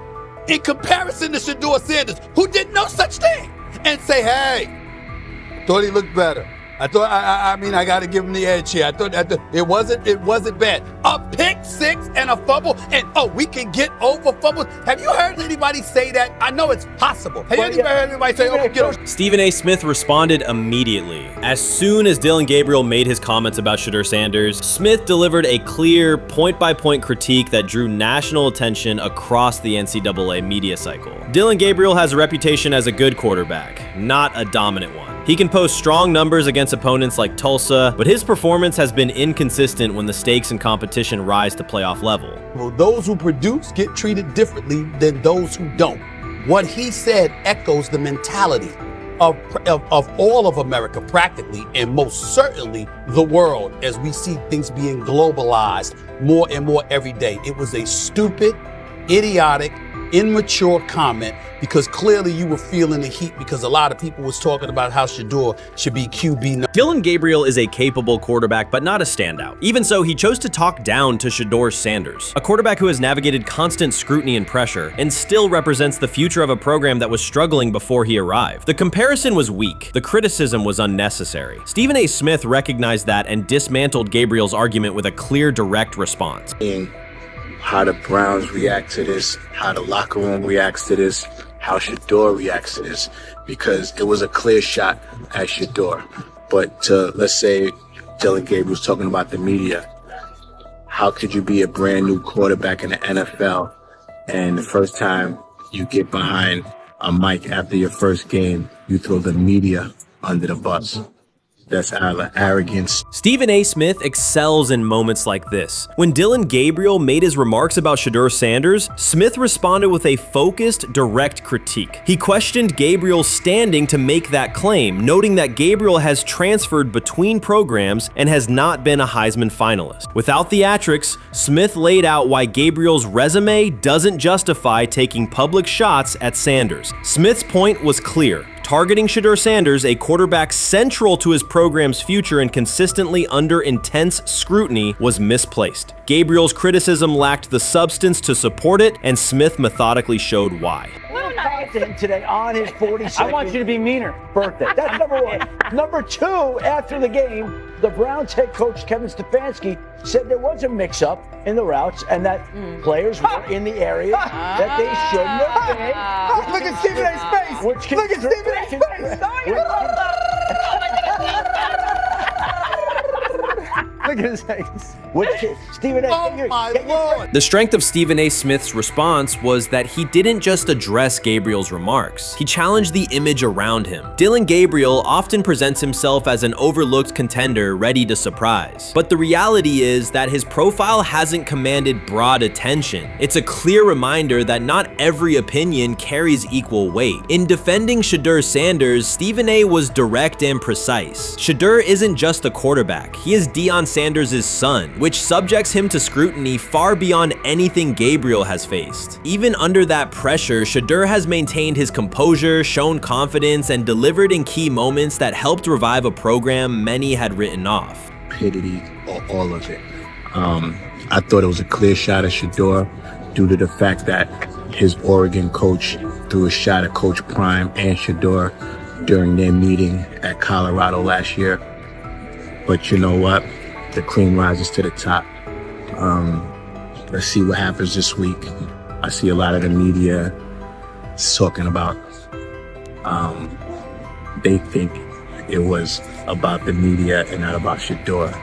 in comparison to Shedeur Sanders, who did no such thing, and say, hey, thought he looked better. I mean, I got to give him the edge here. I thought it wasn't bad. A pick six and a fumble, and we can get over fumbles. Have you heard anybody say that? I know it's possible. Have you heard anybody say, get over? Stephen A. Smith responded immediately. As soon as Dillon Gabriel made his comments about Shedeur Sanders, Smith delivered a clear, point-by-point critique that drew national attention across the NCAA media cycle. Dillon Gabriel has a reputation as a good quarterback, not a dominant one. He can post strong numbers against opponents like Tulsa, but his performance has been inconsistent when the stakes and competition rise to playoff level. Well, those who produce get treated differently than those who don't. What he said echoes the mentality of all of America practically, and most certainly the world, as we see things being globalized more and more every day. It was a stupid, idiotic, immature comment, because clearly you were feeling the heat because a lot of people was talking about how Shedeur should be QB. Dillon Gabriel is a capable quarterback, but not a standout. Even so, he chose to talk down to Shedeur Sanders, a quarterback who has navigated constant scrutiny and pressure and still represents the future of a program that was struggling before he arrived. The comparison was weak. The criticism was unnecessary. Stephen A. Smith recognized that and dismantled Gabriel's argument with a clear, direct response. How the Browns react to this, how the locker room reacts to this, how Shedeur reacts to this, because it was a clear shot at Shedeur. But let's say Dillon Gabriel's talking about the media. How could you be a brand new quarterback in the NFL and the first time you get behind a mic after your first game, you throw the media under the bus? That's arrogance. Stephen A. Smith excels in moments like this. When Dillon Gabriel made his remarks about Shedeur Sanders, Smith responded with a focused, direct critique. He questioned Gabriel's standing to make that claim, noting that Gabriel has transferred between programs and has not been a Heisman finalist. Without theatrics, Smith laid out why Gabriel's resume doesn't justify taking public shots at Sanders. Smith's point was clear. Targeting Shedeur Sanders, a quarterback central to his program's future and consistently under intense scrutiny, was misplaced. Gabriel's criticism lacked the substance to support it, and Smith methodically showed why. To him today on his 42nd. I want you to be meaner. Birthday. That's number one. Number two, after the game, the Browns head coach Kevin Stefanski said there was a mix-up in the routes and that players were in the area that they shouldn't have been. Look at Stephen A's face. Look at Stephen A's face. Look at his face. Stephen A. The strength of Stephen A. Smith's response was that he didn't just address Gabriel's remarks. He challenged the image around him. Dillon Gabriel often presents himself as an overlooked contender ready to surprise. But the reality is that his profile hasn't commanded broad attention. It's a clear reminder that not every opinion carries equal weight. In defending Shedeur Sanders, Stephen A. was direct and precise. Shedeur isn't just a quarterback. He is Deion Sanders' son, which subjects him to scrutiny far beyond anything Gabriel has faced. Even under that pressure, Shedeur has maintained his composure, shown confidence, and delivered in key moments that helped revive a program many had written off. Stupidity, all of it. I thought it was a clear shot at Shedeur due to the fact that his Oregon coach threw a shot at Coach Prime and Shedeur during their meeting at Colorado last year. But you know what? The cream rises to the top. Let's see what happens this week. I see a lot of the media talking about they think it was about the media and not about Shedeur.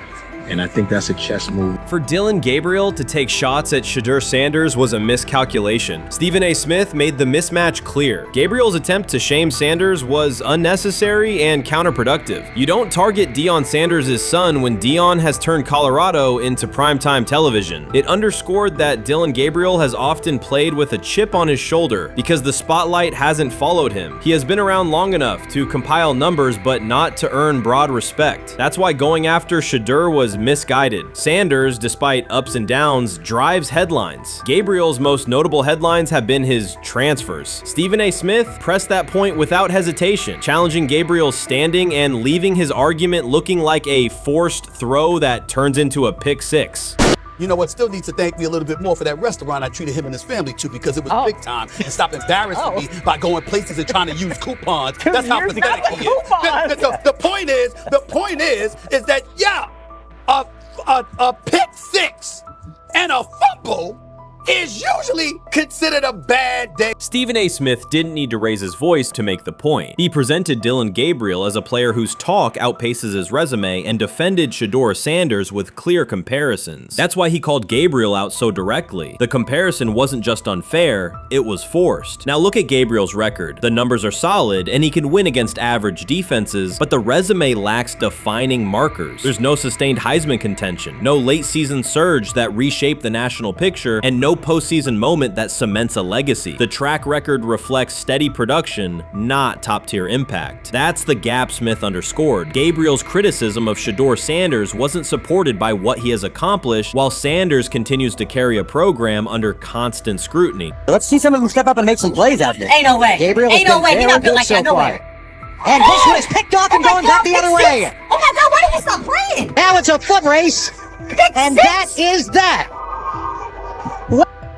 And I think that's a chess move. For Dillon Gabriel to take shots at Shedeur Sanders was a miscalculation. Stephen A. Smith made the mismatch clear. Gabriel's attempt to shame Sanders was unnecessary and counterproductive. You don't target Deion Sanders' son when Deion has turned Colorado into primetime television. It underscored that Dillon Gabriel has often played with a chip on his shoulder because the spotlight hasn't followed him. He has been around long enough to compile numbers but not to earn broad respect. That's why going after Shedeur was misguided. Sanders, despite ups and downs, drives headlines. Gabriel's most notable headlines have been his transfers. Stephen A. Smith pressed that point without hesitation, challenging Gabriel's standing and leaving his argument looking like a forced throw that turns into a pick six. you know what, still needs to thank me a little bit more for that restaurant I treated him and his family to, because it was big time, and stop embarrassing me by going places and trying to use coupons. That's how pathetic he is. The point is that, yeah, a pick six and a fumble is usually considered a bad day. Stephen A. Smith didn't need to raise his voice to make the point. He presented Dillon Gabriel as a player whose talk outpaces his resume and defended Shedeur Sanders with clear comparisons. That's why he called Gabriel out so directly. The comparison wasn't just unfair, it was forced. Now look at Gabriel's record. The numbers are solid and he can win against average defenses, but the resume lacks defining markers. There's no sustained Heisman contention, no late season surge that reshaped the national picture, and no postseason moment that cements a legacy. The track record reflects steady production, not top-tier impact. That's the gap Smith underscored. Gabriel's criticism of Shedeur Sanders wasn't supported by what he has accomplished, while Sanders continues to carry a program under constant scrutiny. Let's see someone who step up and make some plays out there. Ain't no way. Gabriel Ain't no way. He not built like that. No way. And this one is picked off and going back the other way. Oh my God, why did he stop playing? Now it's a foot race. And that is that.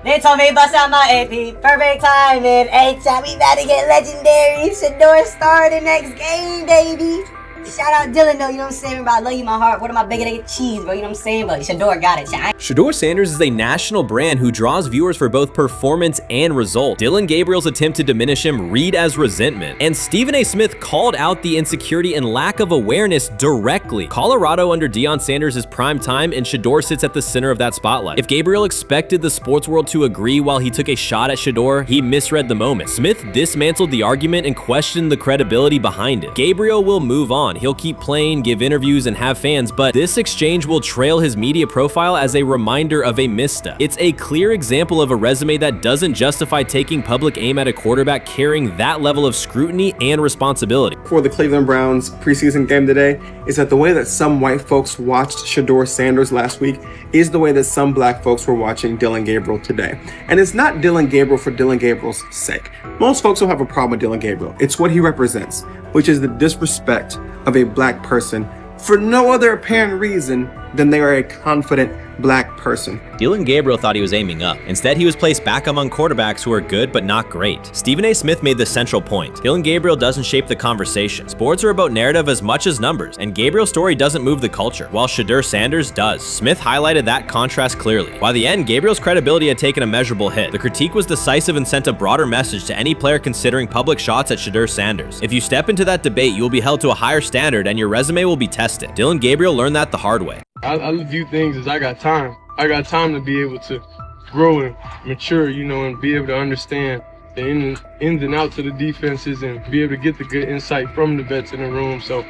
They told me bust out my AP, perfect timing. H-shot, we about to get legendary. Shedeur star the next game, baby. Shout out Dillon though, you know what I'm saying? Bro, I love you, my heart. What am I bigger than cheese, bro? You know what I'm saying? But Shedeur got it. Shedeur Sanders is a national brand who draws viewers for both performance and result. Dillon Gabriel's attempt to diminish him read as resentment. And Stephen A. Smith called out the insecurity and lack of awareness directly. Colorado under Deion Sanders is prime time, and Shedeur sits at the center of that spotlight. If Gabriel expected the sports world to agree while he took a shot at Shedeur, he misread the moment. Smith dismantled the argument and questioned the credibility behind it. Gabriel will move on. He'll keep playing, give interviews, and have fans, but this exchange will trail his media profile as a reminder of a misstep. It's a clear example of a resume that doesn't justify taking public aim at a quarterback carrying that level of scrutiny and responsibility. For the Cleveland Browns preseason game today is that the way that some white folks watched Shedeur Sanders last week is the way that some black folks were watching Dillon Gabriel today. And it's not Dillon Gabriel for Dillon Gabriel's sake. Most folks don't have a problem with Dillon Gabriel. It's what he represents, which is the disrespect of a black person for no other apparent reason than they are a confident black person. Dillon Gabriel thought he was aiming up. Instead, he was placed back among quarterbacks who are good but not great. Stephen A. Smith made the central point. Dillon Gabriel doesn't shape the conversation. Sports are about narrative as much as numbers, and Gabriel's story doesn't move the culture, while Shedeur Sanders does. Smith highlighted that contrast clearly. By the end, Gabriel's credibility had taken a measurable hit. The critique was decisive and sent a broader message to any player considering public shots at Shedeur Sanders. If you step into that debate, you will be held to a higher standard and your resume will be tested. Dillon Gabriel learned that the hard way. I view things as I got time. I got time to be able to grow and mature, you know, and be able to understand the ins and outs of the defenses and be able to get the good insight from the vets in the room. So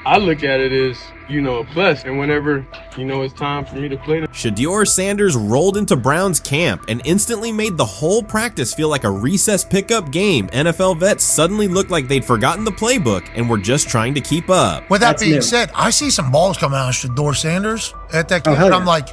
I look at it as, you know, a plus. And whenever, you know, it's time for me to play. Shedeur Sanders rolled into Browns camp and instantly made the whole practice feel like a recess pickup game. NFL vets suddenly looked like they'd forgotten the playbook and were just trying to keep up. With that being said, I see some balls coming out of Shedeur Sanders at that game, and I'm like,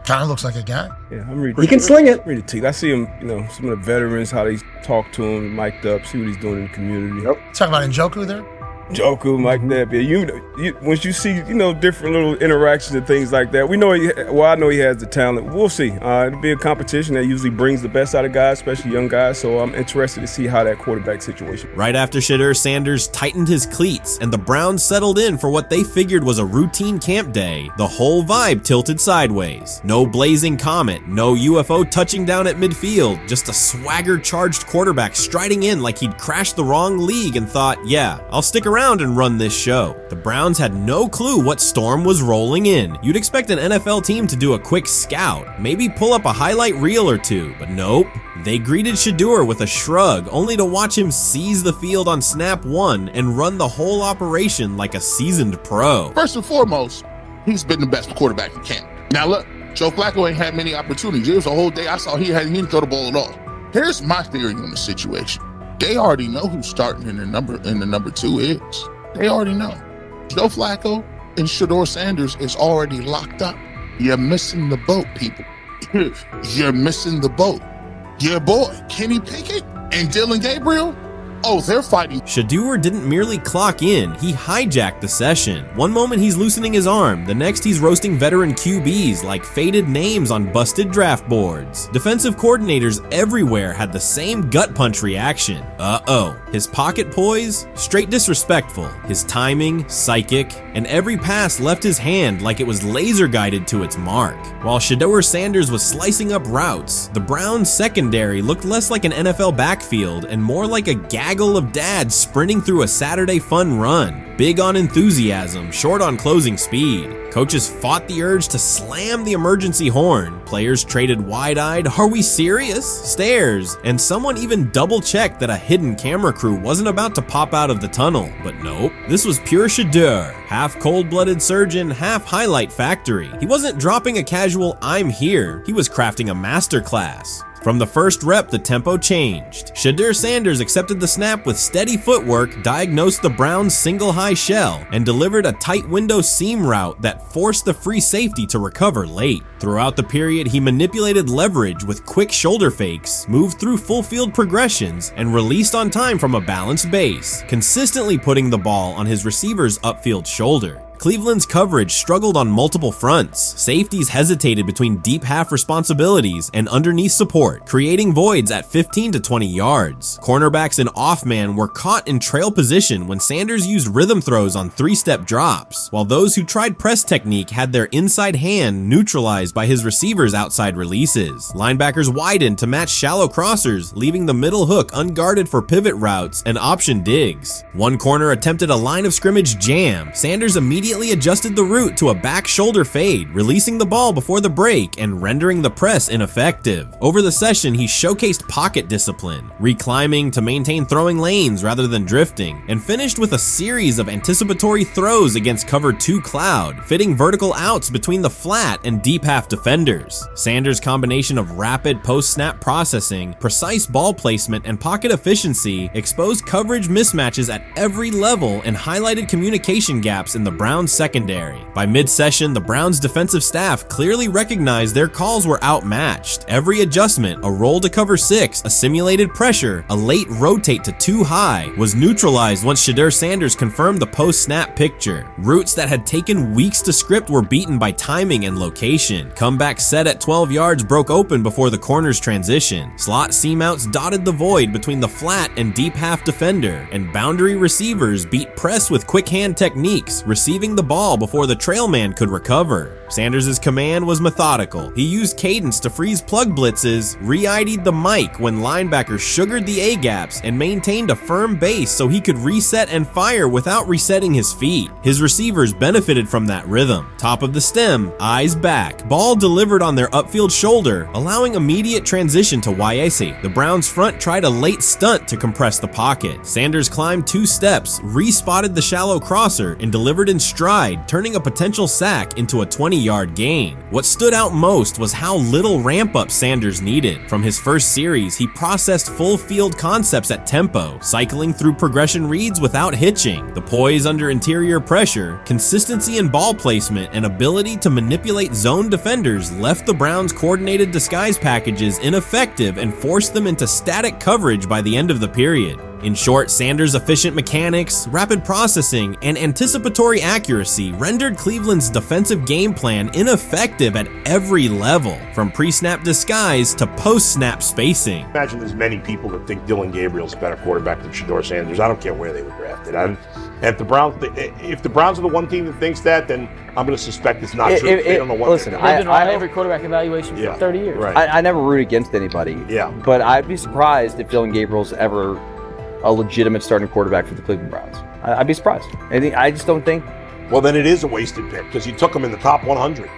kind of looks like a guy. Yeah, I'm ready. He can sling it. Ready to I see him, you know, some of the veterans, how they talk to him, mic'd up, see what he's doing in the community. Talking about Njoku there? Njoku, Mike Nebb. Yeah, you once you see, you know, different little interactions and things like that, we know I know he has the talent. We'll see. It'll be a competition that usually brings the best out of guys, especially young guys. So I'm interested to see how that quarterback situation. Right after Shedeur Sanders tightened his cleats and the Browns settled in for what they figured was a routine camp day, the whole vibe tilted sideways. No blazing comet, no UFO touching down at midfield, just a swagger-charged quarterback striding in like he'd crashed the wrong league and thought, yeah, I'll stick around and run this show. The Browns had no clue what storm was rolling in. You'd expect an NFL team to do a quick scout, maybe pull up a highlight reel or two, but nope. They greeted Shedeur with a shrug, only to watch him seize the field on snap one and run the whole operation like a seasoned pro. First and foremost, he's been the best quarterback in camp. Now look, Joe Flacco ain't had many opportunities. There was a whole day I saw he didn't throw the ball at all. Here's my theory on the situation. They already know who's starting in the number 2 is. They already know. Joe Flacco and Shedeur Sanders is already locked up. You're missing the boat, people. You're missing the boat. Your boy, Kenny Pickett and Dillon Gabriel, Oh, they're fighting. Shedeur didn't merely clock in, he hijacked the session. One moment he's loosening his arm, the next he's roasting veteran QBs like faded names on busted draft boards. Defensive coordinators everywhere had the same gut punch reaction. Uh-oh. His pocket poise? Straight disrespectful. His timing? Psychic. And every pass left his hand like it was laser guided to its mark. While Shedeur Sanders was slicing up routes, the Browns secondary looked less like an NFL backfield and more like a gaggle of dads sprinting through a Saturday fun run. Big on enthusiasm, short on closing speed. Coaches fought the urge to slam the emergency horn. Players traded wide-eyed, "Are we serious?" stares, and someone even double-checked that a hidden camera crew wasn't about to pop out of the tunnel. But nope, this was pure Shedeur. Half cold-blooded surgeon, half highlight factory. He wasn't dropping a casual "I'm here," he was crafting a masterclass. From the first rep, the tempo changed. Shedeur Sanders accepted the snap with steady footwork, diagnosed the Browns' single high shell, and delivered a tight window seam route that forced the free safety to recover late. Throughout the period, he manipulated leverage with quick shoulder fakes, moved through full field progressions, and released on time from a balanced base, consistently putting the ball on his receiver's upfield shoulder. Cleveland's coverage struggled on multiple fronts. Safeties hesitated between deep half responsibilities and underneath support, creating voids at 15 to 20 yards. Cornerbacks and off-man were caught in trail position when Sanders used rhythm throws on three-step drops, while those who tried press technique had their inside hand neutralized by his receivers' outside releases. Linebackers widened to match shallow crossers, leaving the middle hook unguarded for pivot routes and option digs. One corner attempted a line of scrimmage jam. Sanders immediately adjusted the route to a back shoulder fade, releasing the ball before the break and rendering the press ineffective. Over the session, he showcased pocket discipline, reclimbing to maintain throwing lanes rather than drifting, and finished with a series of anticipatory throws against cover 2 cloud, fitting vertical outs between the flat and deep half defenders. Sanders' combination of rapid post-snap processing, precise ball placement, and pocket efficiency exposed coverage mismatches at every level and highlighted communication gaps in the Browns secondary. By mid-session, the Browns defensive staff clearly recognized their calls were outmatched. Every adjustment, a roll to cover 6, a simulated pressure, a late rotate to 2 high, was neutralized once Shedeur Sanders confirmed the post-snap picture. Routes that had taken weeks to script were beaten by timing and location. Comeback set at 12 yards broke open before the corner's transition. Slot seam outs dotted the void between the flat and deep half defender, and boundary receivers beat press with quick hand techniques, receiving the ball before the trail man could recover. Sanders' command was methodical. He used cadence to freeze plug blitzes, re-ID'd the mic when linebackers sugared the A-gaps, and maintained a firm base so he could reset and fire without resetting his feet. His receivers benefited from that rhythm. Top of the stem, eyes back, ball delivered on their upfield shoulder, allowing immediate transition to YAC. The Browns front tried a late stunt to compress the pocket. Sanders climbed 2 steps, re-spotted the shallow crosser, and delivered in stride, turning a potential sack into a 20-yard gain. What stood out most was how little ramp-up Sanders needed. From his first series, he processed full field concepts at tempo, cycling through progression reads without hitching. The poise under interior pressure, consistency in ball placement, and ability to manipulate zone defenders left the Browns' coordinated disguise packages ineffective and forced them into static coverage by the end of the period. In short, Sanders' efficient mechanics, rapid processing, and anticipatory accuracy rendered Cleveland's defensive game plan ineffective at every level, from pre-snap disguise to post-snap spacing. Imagine there's many people that think Dylan Gabriel's a better quarterback than Shedeur Sanders. I don't care where they were drafted. If the Browns are the one team that thinks that, then I'm going to suspect it's not true. They don't know what. Listen, I've been on every quarterback evaluation for 30 years. Right. I never root against anybody. Yeah. But I'd be surprised if Dylan Gabriel's ever a legitimate starting quarterback for the Cleveland Browns. I'd be surprised. I just don't think. Well, then it is a wasted pick because you took him in the top 100.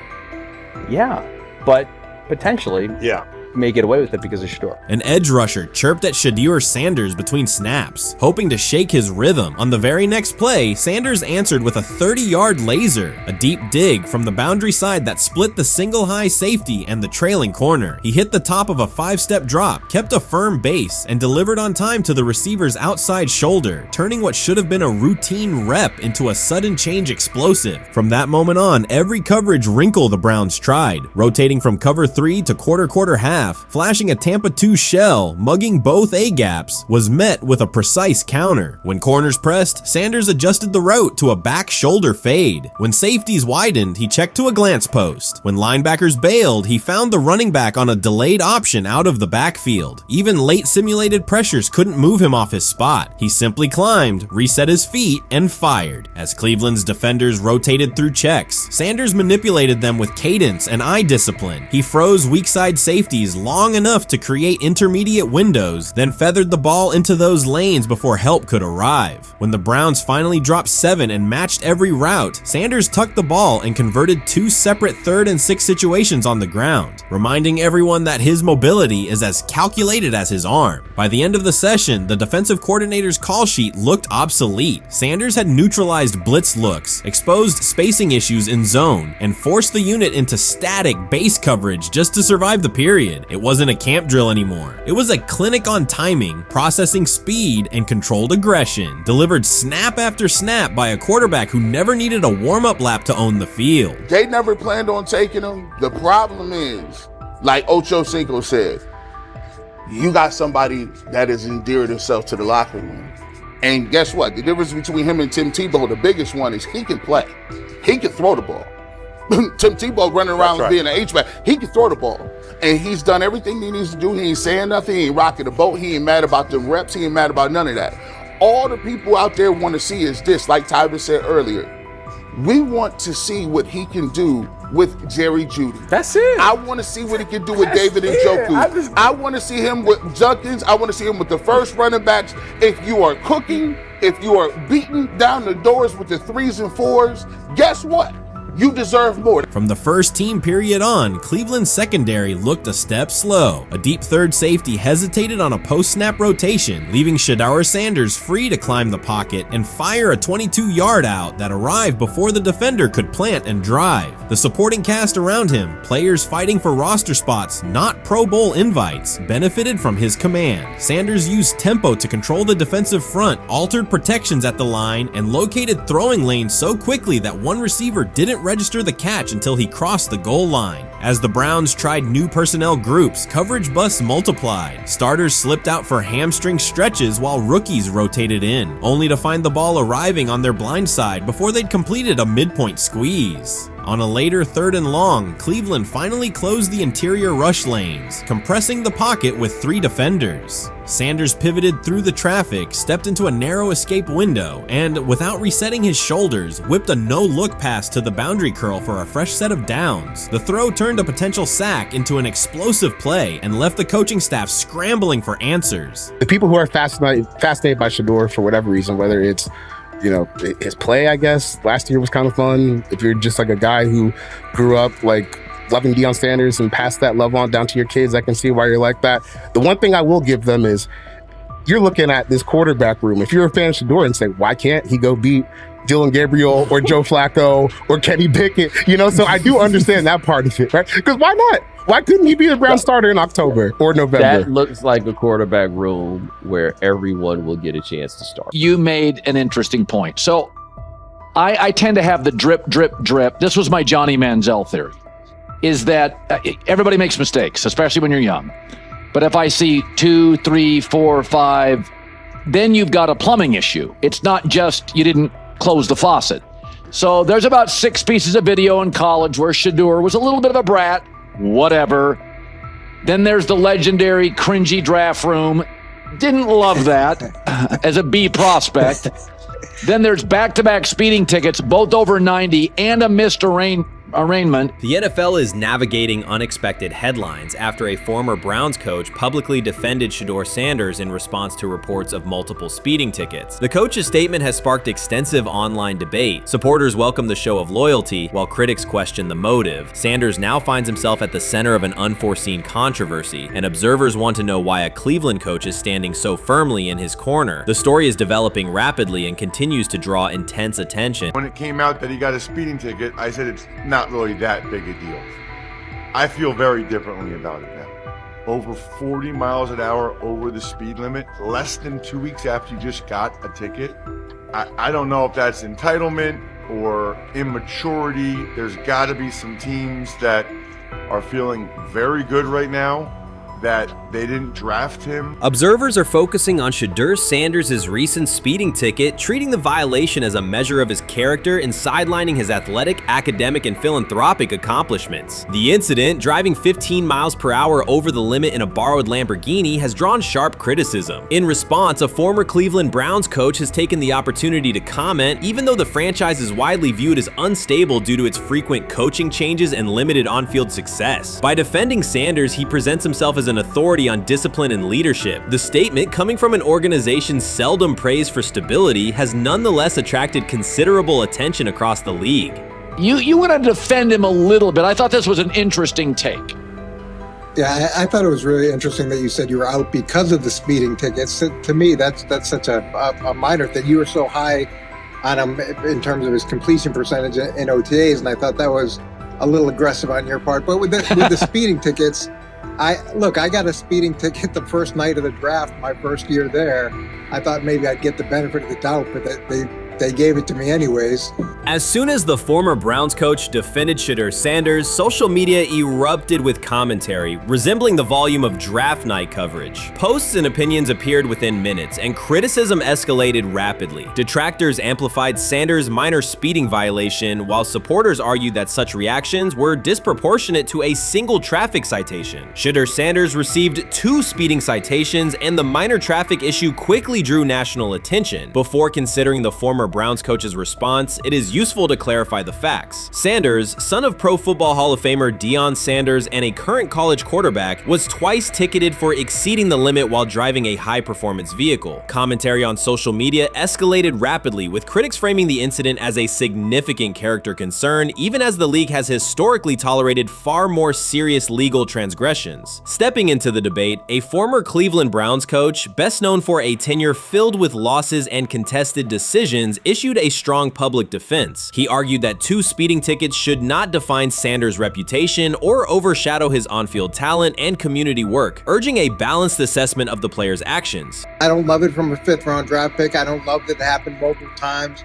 Yeah, but potentially. Yeah. May get away with it because of Shedeur. An edge rusher chirped at Shedeur Sanders between snaps, hoping to shake his rhythm. On the very next play, Sanders answered with a 30-yard laser, a deep dig from the boundary side that split the single high safety and the trailing corner. He hit the top of a 5-step drop, kept a firm base, and delivered on time to the receiver's outside shoulder, turning what should have been a routine rep into a sudden change explosive. From that moment on, every coverage wrinkle the Browns tried, rotating from cover 3 to quarter half, half, flashing a Tampa 2 shell, mugging both A-gaps, was met with a precise counter. When corners pressed, Sanders adjusted the route to a back shoulder fade. When safeties widened, he checked to a glance post. When linebackers bailed, he found the running back on a delayed option out of the backfield. Even late simulated pressures couldn't move him off his spot. He simply climbed, reset his feet, and fired. As Cleveland's defenders rotated through checks, Sanders manipulated them with cadence and eye discipline. He froze weak side safeties long enough to create intermediate windows, then feathered the ball into those lanes before help could arrive. When the Browns finally dropped 7 and matched every route, Sanders tucked the ball and converted 2 separate 3rd and 6 situations on the ground, reminding everyone that his mobility is as calculated as his arm. By the end of the session, the defensive coordinator's call sheet looked obsolete. Sanders had neutralized blitz looks, exposed spacing issues in zone, and forced the unit into static base coverage just to survive the period. It wasn't a camp drill anymore. It was a clinic on timing, processing speed, and controlled aggression, delivered snap after snap by a quarterback who never needed a warm-up lap to own the field. They never planned on taking him. The problem is, like Ocho Cinco said, you got somebody that has endeared himself to the locker room. And guess what? The difference between him and Tim Tebow, the biggest one, is he can play. He can throw the ball. Tim Tebow running around being an H-back, he can throw the ball. And he's done everything he needs to do. He ain't saying nothing. He ain't rocking the boat. He ain't mad about the reps. He ain't mad about none of that. All the people out there want to see is this, like Tyler said earlier. We want to see what he can do with Jerry Jeudy. That's it. I want to see what he can do with David Njoku. I want to see him with Junkins. I want to see him with the first running backs. If you are cooking, if you are beating down the doors with the 3s and 4s, guess what? You deserve more. From the first team period on, Cleveland's secondary looked a step slow. A deep third safety hesitated on a post-snap rotation, leaving Shedeur Sanders free to climb the pocket and fire a 22-yard out that arrived before the defender could plant and drive. The supporting cast around him, players fighting for roster spots, not Pro Bowl invites, benefited from his command. Sanders used tempo to control the defensive front, altered protections at the line, and located throwing lanes so quickly that one receiver didn't register the catch until he crossed the goal line. As the Browns tried new personnel groups, coverage busts multiplied. Starters slipped out for hamstring stretches while rookies rotated in, only to find the ball arriving on their blind side before they'd completed a midpoint squeeze. On a later 3rd and long, Cleveland finally closed the interior rush lanes, compressing the pocket with 3 defenders. Sanders pivoted through the traffic, stepped into a narrow escape window, and, without resetting his shoulders, whipped a no-look pass to the boundary curl for a fresh set of downs. The throw turned a potential sack into an explosive play and left the coaching staff scrambling for answers. The people who are fascinated by Shedeur for whatever reason, whether it's his play, I guess, last year was kind of fun. If you're just like a guy who grew up like loving Deion Sanders and passed that love on down to your kids, I can see why you're like that. The one thing I will give them is you're looking at this quarterback room. If you're a fan of Shedeur and say, why can't he go beat Dylan Gabriel or Joe Flacco or Kenny Pickett? So I do understand that part of it, right? Because why not? Why couldn't he be a Brown starter in October or November? That looks like a quarterback room where everyone will get a chance to start. You made an interesting point. So I tend to have the drip, drip, drip. This was my Johnny Manziel theory, is that everybody makes mistakes, especially when you're young. But if I see 2, 3, 4, 5, then you've got a plumbing issue. It's not just you didn't close the faucet. So there's about 6 pieces of video in college where Shedeur was a little bit of a brat. Whatever. Then there's the legendary cringy draft room. Didn't love that as a B prospect. Then there's back-to-back speeding tickets, both over 90, and a missed arraignment. The NFL is navigating unexpected headlines after a former Browns coach publicly defended Shedeur Sanders in response to reports of multiple speeding tickets. The coach's statement has sparked extensive online debate. Supporters welcome the show of loyalty, while critics question the motive. Sanders now finds himself at the center of an unforeseen controversy, and observers want to know why a Cleveland coach is standing so firmly in his corner. The story is developing rapidly and continues to draw intense attention. When it came out that he got a speeding ticket, I said it's not really that big a deal. I feel very differently about it now. Over 40 miles an hour over the speed limit, less than 2 weeks after you just got a ticket. I don't know if that's entitlement or immaturity. There's got to be some teams that are feeling very good right now that they didn't draft him. Observers are focusing on Shedeur Sanders' recent speeding ticket, treating the violation as a measure of his character and sidelining his athletic, academic, and philanthropic accomplishments. The incident, driving 15 miles per hour over the limit in a borrowed Lamborghini, has drawn sharp criticism. In response, a former Cleveland Browns coach has taken the opportunity to comment, even though the franchise is widely viewed as unstable due to its frequent coaching changes and limited on-field success. By defending Sanders, he presents himself as an authority on discipline and leadership. The statement, coming from an organization seldom praised for stability, has nonetheless attracted considerable attention across the league. You want to defend him a little bit. I thought this was an interesting take. Yeah, I thought it was really interesting that you said you were out because of the speeding tickets. To me, that's such a minor thing. You were so high on him in terms of his completion percentage in OTAs, and I thought that was a little aggressive on your part. But with the speeding tickets, I got a speeding ticket the first night of the draft, my first year there. I thought maybe I'd get the benefit of the doubt, but they gave it to me anyways. As soon as the former Browns coach defended Shedeur Sanders, social media erupted with commentary, resembling the volume of draft night coverage. Posts and opinions appeared within minutes, and criticism escalated rapidly. Detractors amplified Sanders' minor speeding violation, while supporters argued that such reactions were disproportionate to a single traffic citation. Shedeur Sanders received 2 speeding citations, and the minor traffic issue quickly drew national attention. Before considering the former Browns coach's response, it is useful to clarify the facts. Sanders, son of Pro Football Hall of Famer Deion Sanders and a current college quarterback, was twice ticketed for exceeding the limit while driving a high-performance vehicle. Commentary on social media escalated rapidly, with critics framing the incident as a significant character concern, even as the league has historically tolerated far more serious legal transgressions. Stepping into the debate, a former Cleveland Browns coach, best known for a tenure filled with losses and contested decisions, issued a strong public defense. He argued that 2 speeding tickets should not define Sanders' reputation or overshadow his on-field talent and community work, urging a balanced assessment of the player's actions. I don't love it from a 5th-round draft pick. I don't love that it happened multiple times,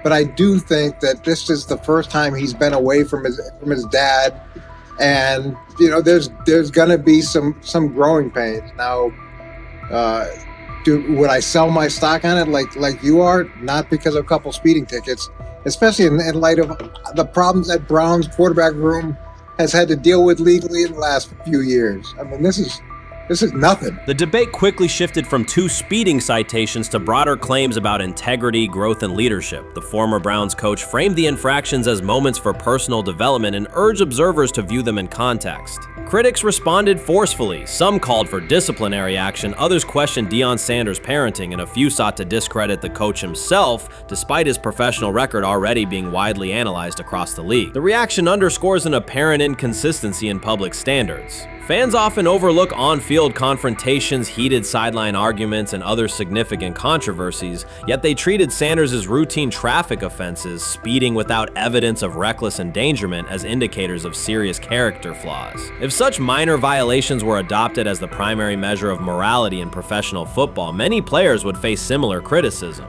but I do think that this is the first time he's been away from his dad, and there's gonna be some growing pains now. Would I sell my stock on it like you are? Not because of a couple speeding tickets, especially in light of the problems that Brown's quarterback room has had to deal with legally in the last few years. I mean, this is nothing. The debate quickly shifted from 2 speeding citations to broader claims about integrity, growth, and leadership. The former Browns coach framed the infractions as moments for personal development and urged observers to view them in context. Critics responded forcefully. Some called for disciplinary action, others questioned Deion Sanders' parenting, and a few sought to discredit the coach himself, despite his professional record already being widely analyzed across the league. The reaction underscores an apparent inconsistency in public standards. Fans often overlook on-field confrontations, heated sideline arguments, and other significant controversies, yet they treated Sanders' routine traffic offenses, speeding without evidence of reckless endangerment, as indicators of serious character flaws. If such minor violations were adopted as the primary measure of morality in professional football, many players would face similar criticism.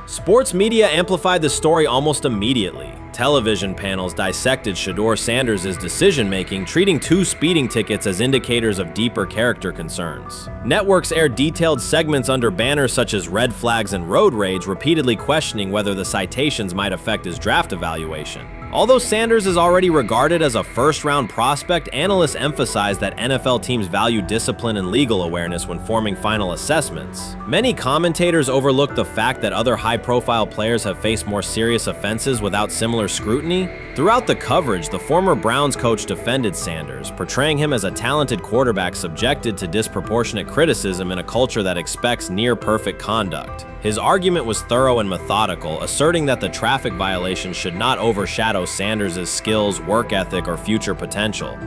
Sports media amplified the story almost immediately. Television panels dissected Shedeur Sanders' decision-making, treating 2 speeding tickets as indicators of deeper character concerns. Networks aired detailed segments under banners such as red flags and road rage, repeatedly questioning whether the citations might affect his draft evaluation. Although Sanders is already regarded as a first-round prospect, analysts emphasize that NFL teams value discipline and legal awareness when forming final assessments. Many commentators overlook the fact that other high-profile players have faced more serious offenses without similar scrutiny. Throughout the coverage, the former Browns coach defended Sanders, portraying him as a talented quarterback subjected to disproportionate criticism in a culture that expects near-perfect conduct. His argument was thorough and methodical, asserting that the traffic violation should not overshadow Sanders' skills, work ethic, or future potential.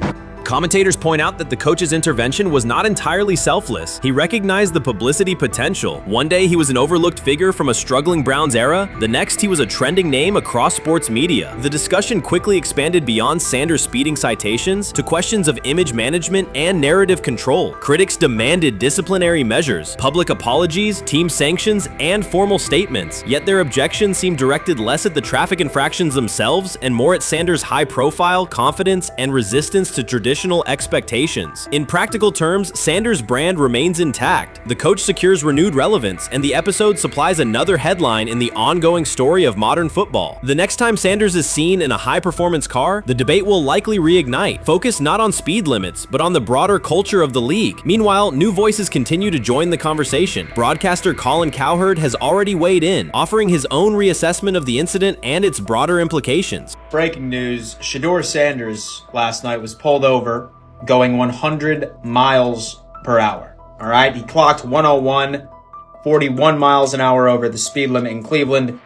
Commentators point out that the coach's intervention was not entirely selfless. He recognized the publicity potential. One day he was an overlooked figure from a struggling Browns era, the next he was a trending name across sports media. The discussion quickly expanded beyond Sanders' speeding citations to questions of image management and narrative control. Critics demanded disciplinary measures, public apologies, team sanctions, and formal statements, yet their objections seemed directed less at the traffic infractions themselves and more at Sanders' high profile, confidence, and resistance to traditional generational expectations. In practical terms, Sanders' brand remains intact. The coach secures renewed relevance, and the episode supplies another headline in the ongoing story of modern football. The next time Sanders is seen in a high-performance car, the debate will likely reignite, focused not on speed limits, but on the broader culture of the league. Meanwhile, new voices continue to join the conversation. Broadcaster Colin Cowherd has already weighed in, offering his own reassessment of the incident and its broader implications. Breaking news, Shedeur Sanders last night was pulled over going 100 miles per hour. All right, he clocked 101, 41 miles an hour over the speed limit in Cleveland.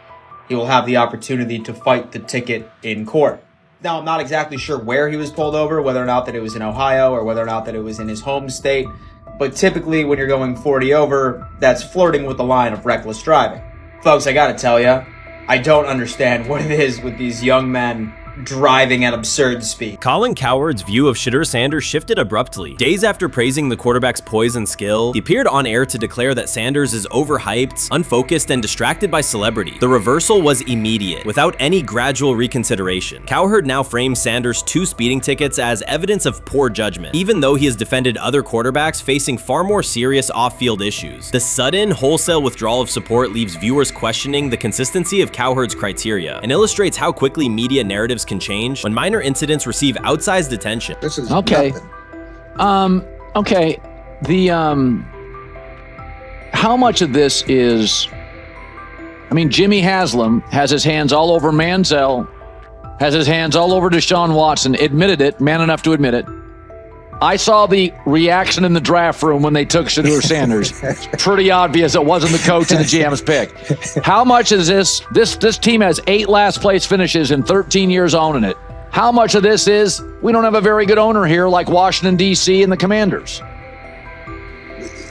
He will have the opportunity to fight the ticket in court. Now, I'm not exactly sure where he was pulled over, whether or not that it was in Ohio or whether or not that it was in his home state. But typically when you're going 40 over, that's flirting with the line of reckless driving. Folks, I gotta tell you, I don't understand what it is with these young men driving at absurd speed. Colin Cowherd's view of Shedeur Sanders shifted abruptly. Days after praising the quarterback's poise and skill, he appeared on air to declare that Sanders is overhyped, unfocused, and distracted by celebrity. The reversal was immediate, without any gradual reconsideration. Cowherd now frames Sanders' 2 speeding tickets as evidence of poor judgment, even though he has defended other quarterbacks facing far more serious off-field issues. The sudden, wholesale withdrawal of support leaves viewers questioning the consistency of Cowherd's criteria and illustrates how quickly media narratives can change when minor incidents receive outsized attention. This is okay. Okay. How much of this is, Jimmy Haslam has his hands all over Manziel, has his hands all over Deshaun Watson, admitted it, man enough to admit it. I saw the reaction in the draft room when they took Shedeur Sanders. Pretty obvious it wasn't the coach and the GM's pick. How much is this team has 8 last place finishes in 13 years owning it. How much of this is we don't have a very good owner here like Washington, D.C. and the Commanders?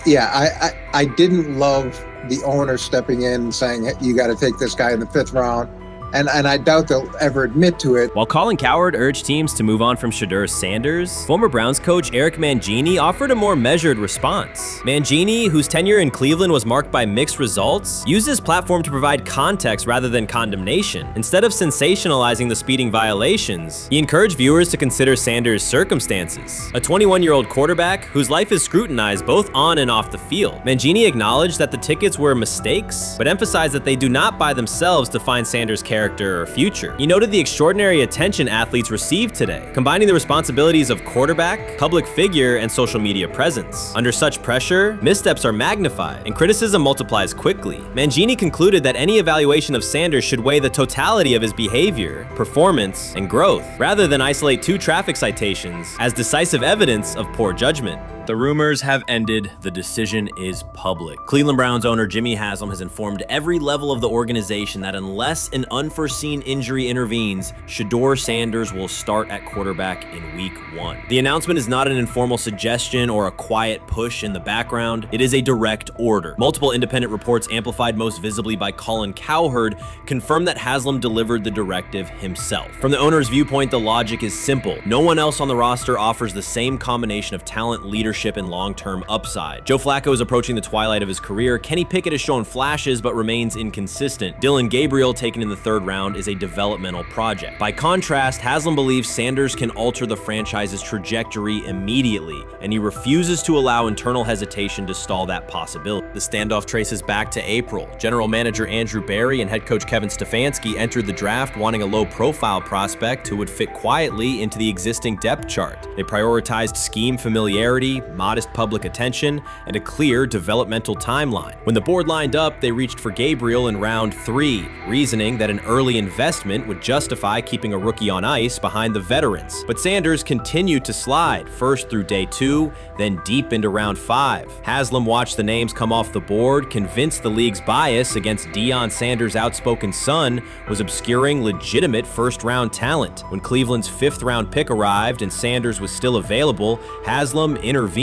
Yeah, I didn't love the owner stepping in and saying, hey, you got to take this guy in the 5th round. And I doubt they'll ever admit to it. While Colin Cowherd urged teams to move on from Shedeur Sanders, former Browns coach Eric Mangini offered a more measured response. Mangini, whose tenure in Cleveland was marked by mixed results, used his platform to provide context rather than condemnation. Instead of sensationalizing the speeding violations, he encouraged viewers to consider Sanders' circumstances. A 21-year-old quarterback whose life is scrutinized both on and off the field. Mangini acknowledged that the tickets were mistakes, but emphasized that they do not by themselves define Sanders' character or future. He noted the extraordinary attention athletes received today, combining the responsibilities of quarterback, public figure, and social media presence. Under such pressure, missteps are magnified, and criticism multiplies quickly. Mangini concluded that any evaluation of Sanders should weigh the totality of his behavior, performance, and growth, rather than isolate 2 traffic citations as decisive evidence of poor judgment. The rumors have ended. The decision is public. Cleveland Browns owner Jimmy Haslam has informed every level of the organization that unless an unforeseen injury intervenes, Shedeur Sanders will start at quarterback in week 1. The announcement is not an informal suggestion or a quiet push in the background. It is a direct order. Multiple independent reports, amplified most visibly by Colin Cowherd, confirm that Haslam delivered the directive himself. From the owner's viewpoint, the logic is simple. No one else on the roster offers the same combination of talent, leadership, and long-term upside. Joe Flacco is approaching the twilight of his career. Kenny Pickett has shown flashes but remains inconsistent. Dillon Gabriel, taken in the 3rd round, is a developmental project. By contrast, Haslam believes Sanders can alter the franchise's trajectory immediately, and he refuses to allow internal hesitation to stall that possibility. The standoff traces back to April. General manager Andrew Berry and head coach Kevin Stefanski entered the draft wanting a low-profile prospect who would fit quietly into the existing depth chart. They prioritized scheme familiarity, modest public attention, and a clear developmental timeline. When the board lined up, they reached for Gabriel in round 3, reasoning that an early investment would justify keeping a rookie on ice behind the veterans. But Sanders continued to slide, first through day 2, then deep into round 5. Haslam watched the names come off the board, convinced the league's bias against Deion Sanders' outspoken son was obscuring legitimate first-round talent. When Cleveland's 5th-round pick arrived and Sanders was still available, Haslam intervened.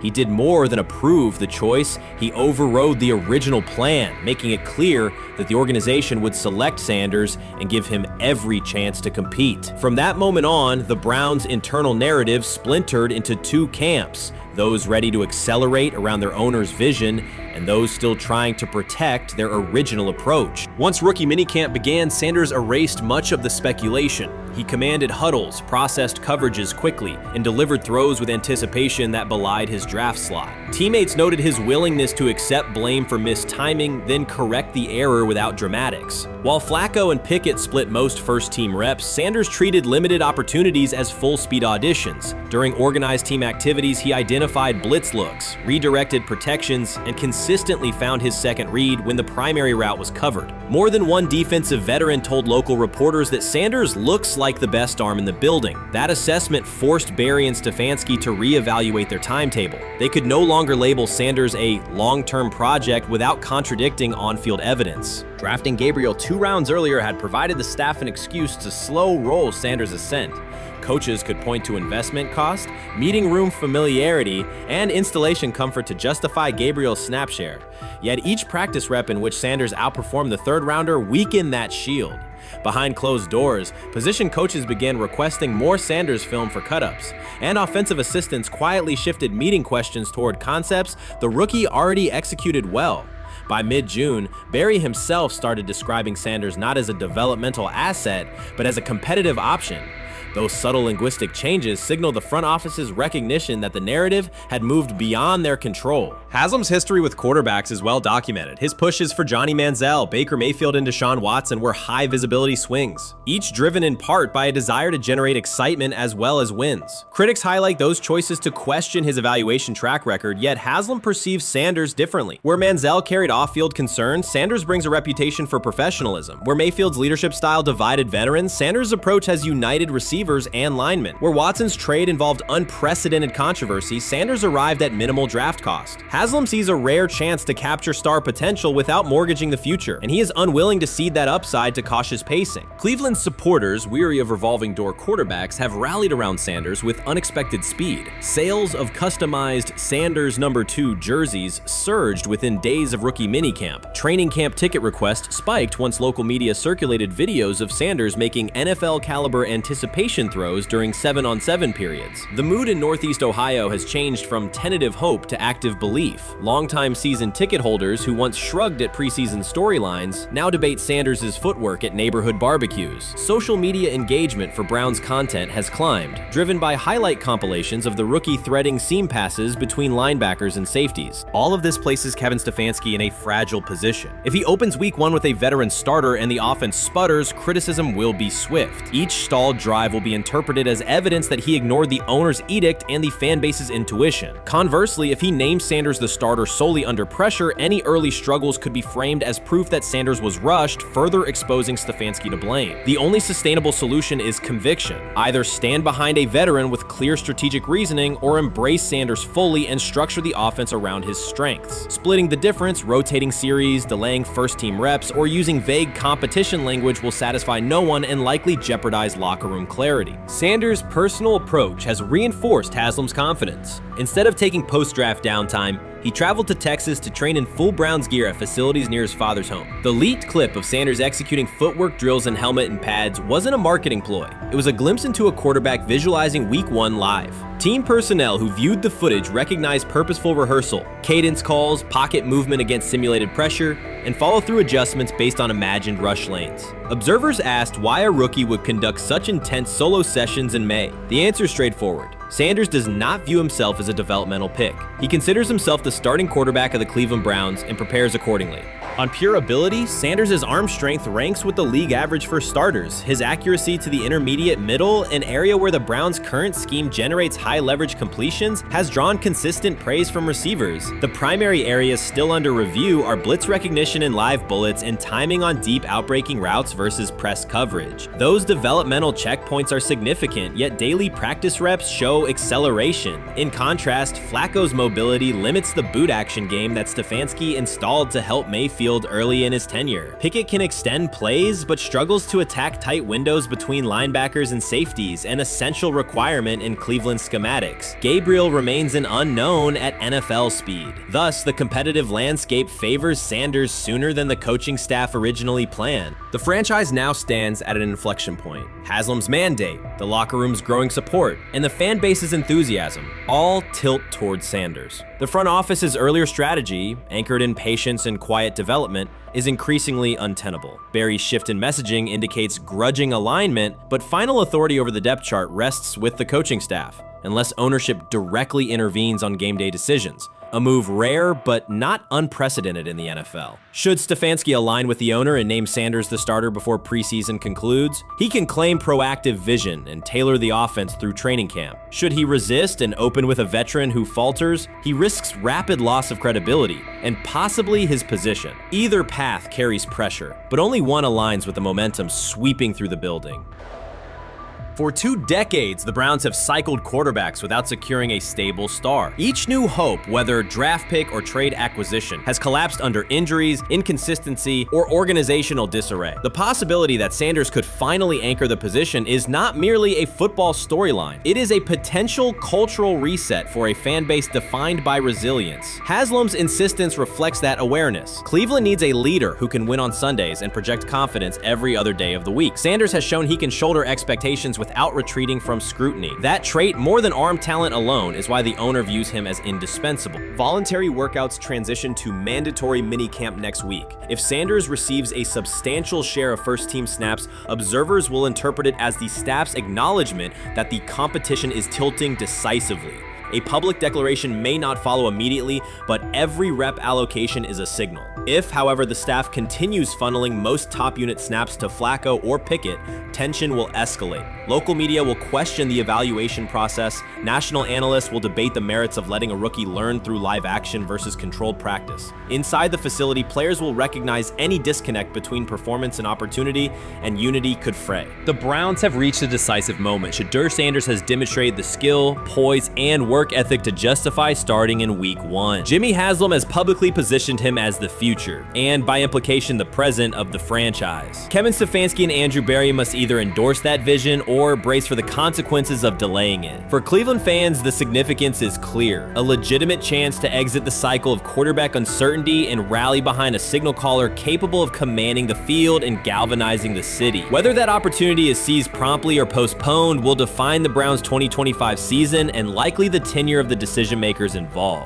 He did more than approve the choice, he overrode the original plan, making it clear that the organization would select Sanders and give him every chance to compete. From that moment on, the Browns' internal narrative splintered into 2 camps. those ready to accelerate around their owner's vision, and those still trying to protect their original approach. Once rookie minicamp began, Sanders erased much of the speculation. He commanded huddles, processed coverages quickly, and delivered throws with anticipation that belied his draft slot. Teammates noted his willingness to accept blame for missed timing, then correct the error without dramatics. While Flacco and Pickett split most first-team reps, Sanders treated limited opportunities as full-speed auditions. During organized team activities, he identified blitz looks, redirected protections, and consistently found his second read when the primary route was covered. More than one defensive veteran told local reporters that Sanders looks like the best arm in the building. That assessment forced Barry and Stefanski to reevaluate their timetable. They could no longer label Sanders a long-term project without contradicting on-field evidence. Drafting Gabriel 2 rounds earlier had provided the staff an excuse to slow roll Sanders' ascent. Coaches could point to investment cost, meeting room familiarity, and installation comfort to justify Gabriel's snap share. Yet each practice rep in which Sanders outperformed the third rounder weakened that shield. Behind closed doors, position coaches began requesting more Sanders film for cut-ups, and offensive assistants quietly shifted meeting questions toward concepts the rookie already executed well. By mid-June, Barry himself started describing Sanders not as a developmental asset, but as a competitive option. Those subtle linguistic changes signal the front office's recognition that the narrative had moved beyond their control. Haslam's history with quarterbacks is well documented. His pushes for Johnny Manziel, Baker Mayfield, and Deshaun Watson were high-visibility swings, each driven in part by a desire to generate excitement as well as wins. Critics highlight those choices to question his evaluation track record, yet Haslam perceives Sanders differently. Where Manziel carried off-field concerns, Sanders brings a reputation for professionalism. Where Mayfield's leadership style divided veterans, Sanders' approach has united receivers and linemen. Where Watson's trade involved unprecedented controversy, Sanders arrived at minimal draft cost. Haslam sees a rare chance to capture star potential without mortgaging the future, and he is unwilling to cede that upside to cautious pacing. Cleveland's supporters, weary of revolving door quarterbacks, have rallied around Sanders with unexpected speed. Sales of customized Sanders number 2 jerseys surged within days of rookie minicamp. Training camp ticket requests spiked once local media circulated videos of Sanders making NFL-caliber anticipation throws during 7-on-7 periods. The mood in Northeast Ohio has changed from tentative hope to active belief. Longtime season ticket holders who once shrugged at preseason storylines now debate Sanders' footwork at neighborhood barbecues. Social media engagement for Brown's content has climbed, driven by highlight compilations of the rookie threading seam passes between linebackers and safeties. All of this places Kevin Stefanski in a fragile position. If he opens week 1 with a veteran starter and the offense sputters, criticism will be swift. Each stalled drive will be interpreted as evidence that he ignored the owner's edict and the fan base's intuition. Conversely, if he names Sanders the starter solely under pressure, any early struggles could be framed as proof that Sanders was rushed, further exposing Stefanski to blame. The only sustainable solution is conviction. Either stand behind a veteran with clear strategic reasoning or embrace Sanders fully and structure the offense around his strengths. Splitting the difference, rotating series, delaying first-team reps, or using vague competition language will satisfy no one and likely jeopardize locker room clarity. Sanders' personal approach has reinforced Haslam's confidence. Instead of taking post-draft downtime, he traveled to Texas to train in full Browns gear at facilities near his father's home. The leaked clip of Sanders executing footwork drills in helmet and pads wasn't a marketing ploy. It was a glimpse into a quarterback visualizing Week 1 live. Team personnel who viewed the footage recognized purposeful rehearsal, cadence calls, pocket movement against simulated pressure, and follow-through adjustments based on imagined rush lanes. Observers asked why a rookie would conduct such intense solo sessions in May. The answer is straightforward. Sanders does not view himself as a developmental pick. He considers himself the starting quarterback of the Cleveland Browns and prepares accordingly. On pure ability, Sanders' arm strength ranks with the league average for starters. His accuracy to the intermediate middle, an area where the Browns' current scheme generates high-leverage completions, has drawn consistent praise from receivers. The primary areas still under review are blitz recognition and live bullets and timing on deep outbreaking routes versus press coverage. Those developmental checkpoints are significant, yet daily practice reps show acceleration. In contrast, Flacco's mobility limits the boot action game that Stefanski installed to help Mayfield field early in his tenure. Pickett can extend plays, but struggles to attack tight windows between linebackers and safeties, an essential requirement in Cleveland schematics. Gabriel remains an unknown at NFL speed. Thus, the competitive landscape favors Sanders sooner than the coaching staff originally planned. The franchise now stands at an inflection point. Haslam's mandate, the locker room's growing support, and the fan base's enthusiasm all tilt towards Sanders. The front office's earlier strategy, anchored in patience and quiet development, is increasingly untenable. Barry's shift in messaging indicates grudging alignment, but final authority over the depth chart rests with the coaching staff, unless ownership directly intervenes on game day decisions. A move rare, but not unprecedented in the NFL. Should Stefanski align with the owner and name Sanders the starter before preseason concludes, he can claim proactive vision and tailor the offense through training camp. Should he resist and open with a veteran who falters, he risks rapid loss of credibility and possibly his position. Either path carries pressure, but only one aligns with the momentum sweeping through the building. For 2 decades, the Browns have cycled quarterbacks without securing a stable star. Each new hope, whether draft pick or trade acquisition, has collapsed under injuries, inconsistency, or organizational disarray. The possibility that Sanders could finally anchor the position is not merely a football storyline. It is a potential cultural reset for a fan base defined by resilience. Haslam's insistence reflects that awareness. Cleveland needs a leader who can win on Sundays and project confidence every other day of the week. Sanders has shown he can shoulder expectations without retreating from scrutiny. That trait, more than arm talent alone, is why the owner views him as indispensable. Voluntary workouts transition to mandatory minicamp next week. If Sanders receives a substantial share of first-team snaps, observers will interpret it as the staff's acknowledgement that the competition is tilting decisively. A public declaration may not follow immediately, but every rep allocation is a signal. If, however, the staff continues funneling most top unit snaps to Flacco or Pickett, tension will escalate. Local media will question the evaluation process. National analysts will debate the merits of letting a rookie learn through live action versus controlled practice. Inside the facility, players will recognize any disconnect between performance and opportunity, and unity could fray. The Browns have reached a decisive moment. Shedeur Sanders has demonstrated the skill, poise, and work ethic to justify starting in Week 1. Jimmy Haslam has publicly positioned him as the future, and by implication the present of the franchise. Kevin Stefanski and Andrew Barry must either endorse that vision or brace for the consequences of delaying it. For Cleveland fans, the significance is clear. A legitimate chance to exit the cycle of quarterback uncertainty and rally behind a signal caller capable of commanding the field and galvanizing the city. Whether that opportunity is seized promptly or postponed will define the Browns' 2025 season and likely the tenure of the decision makers involved.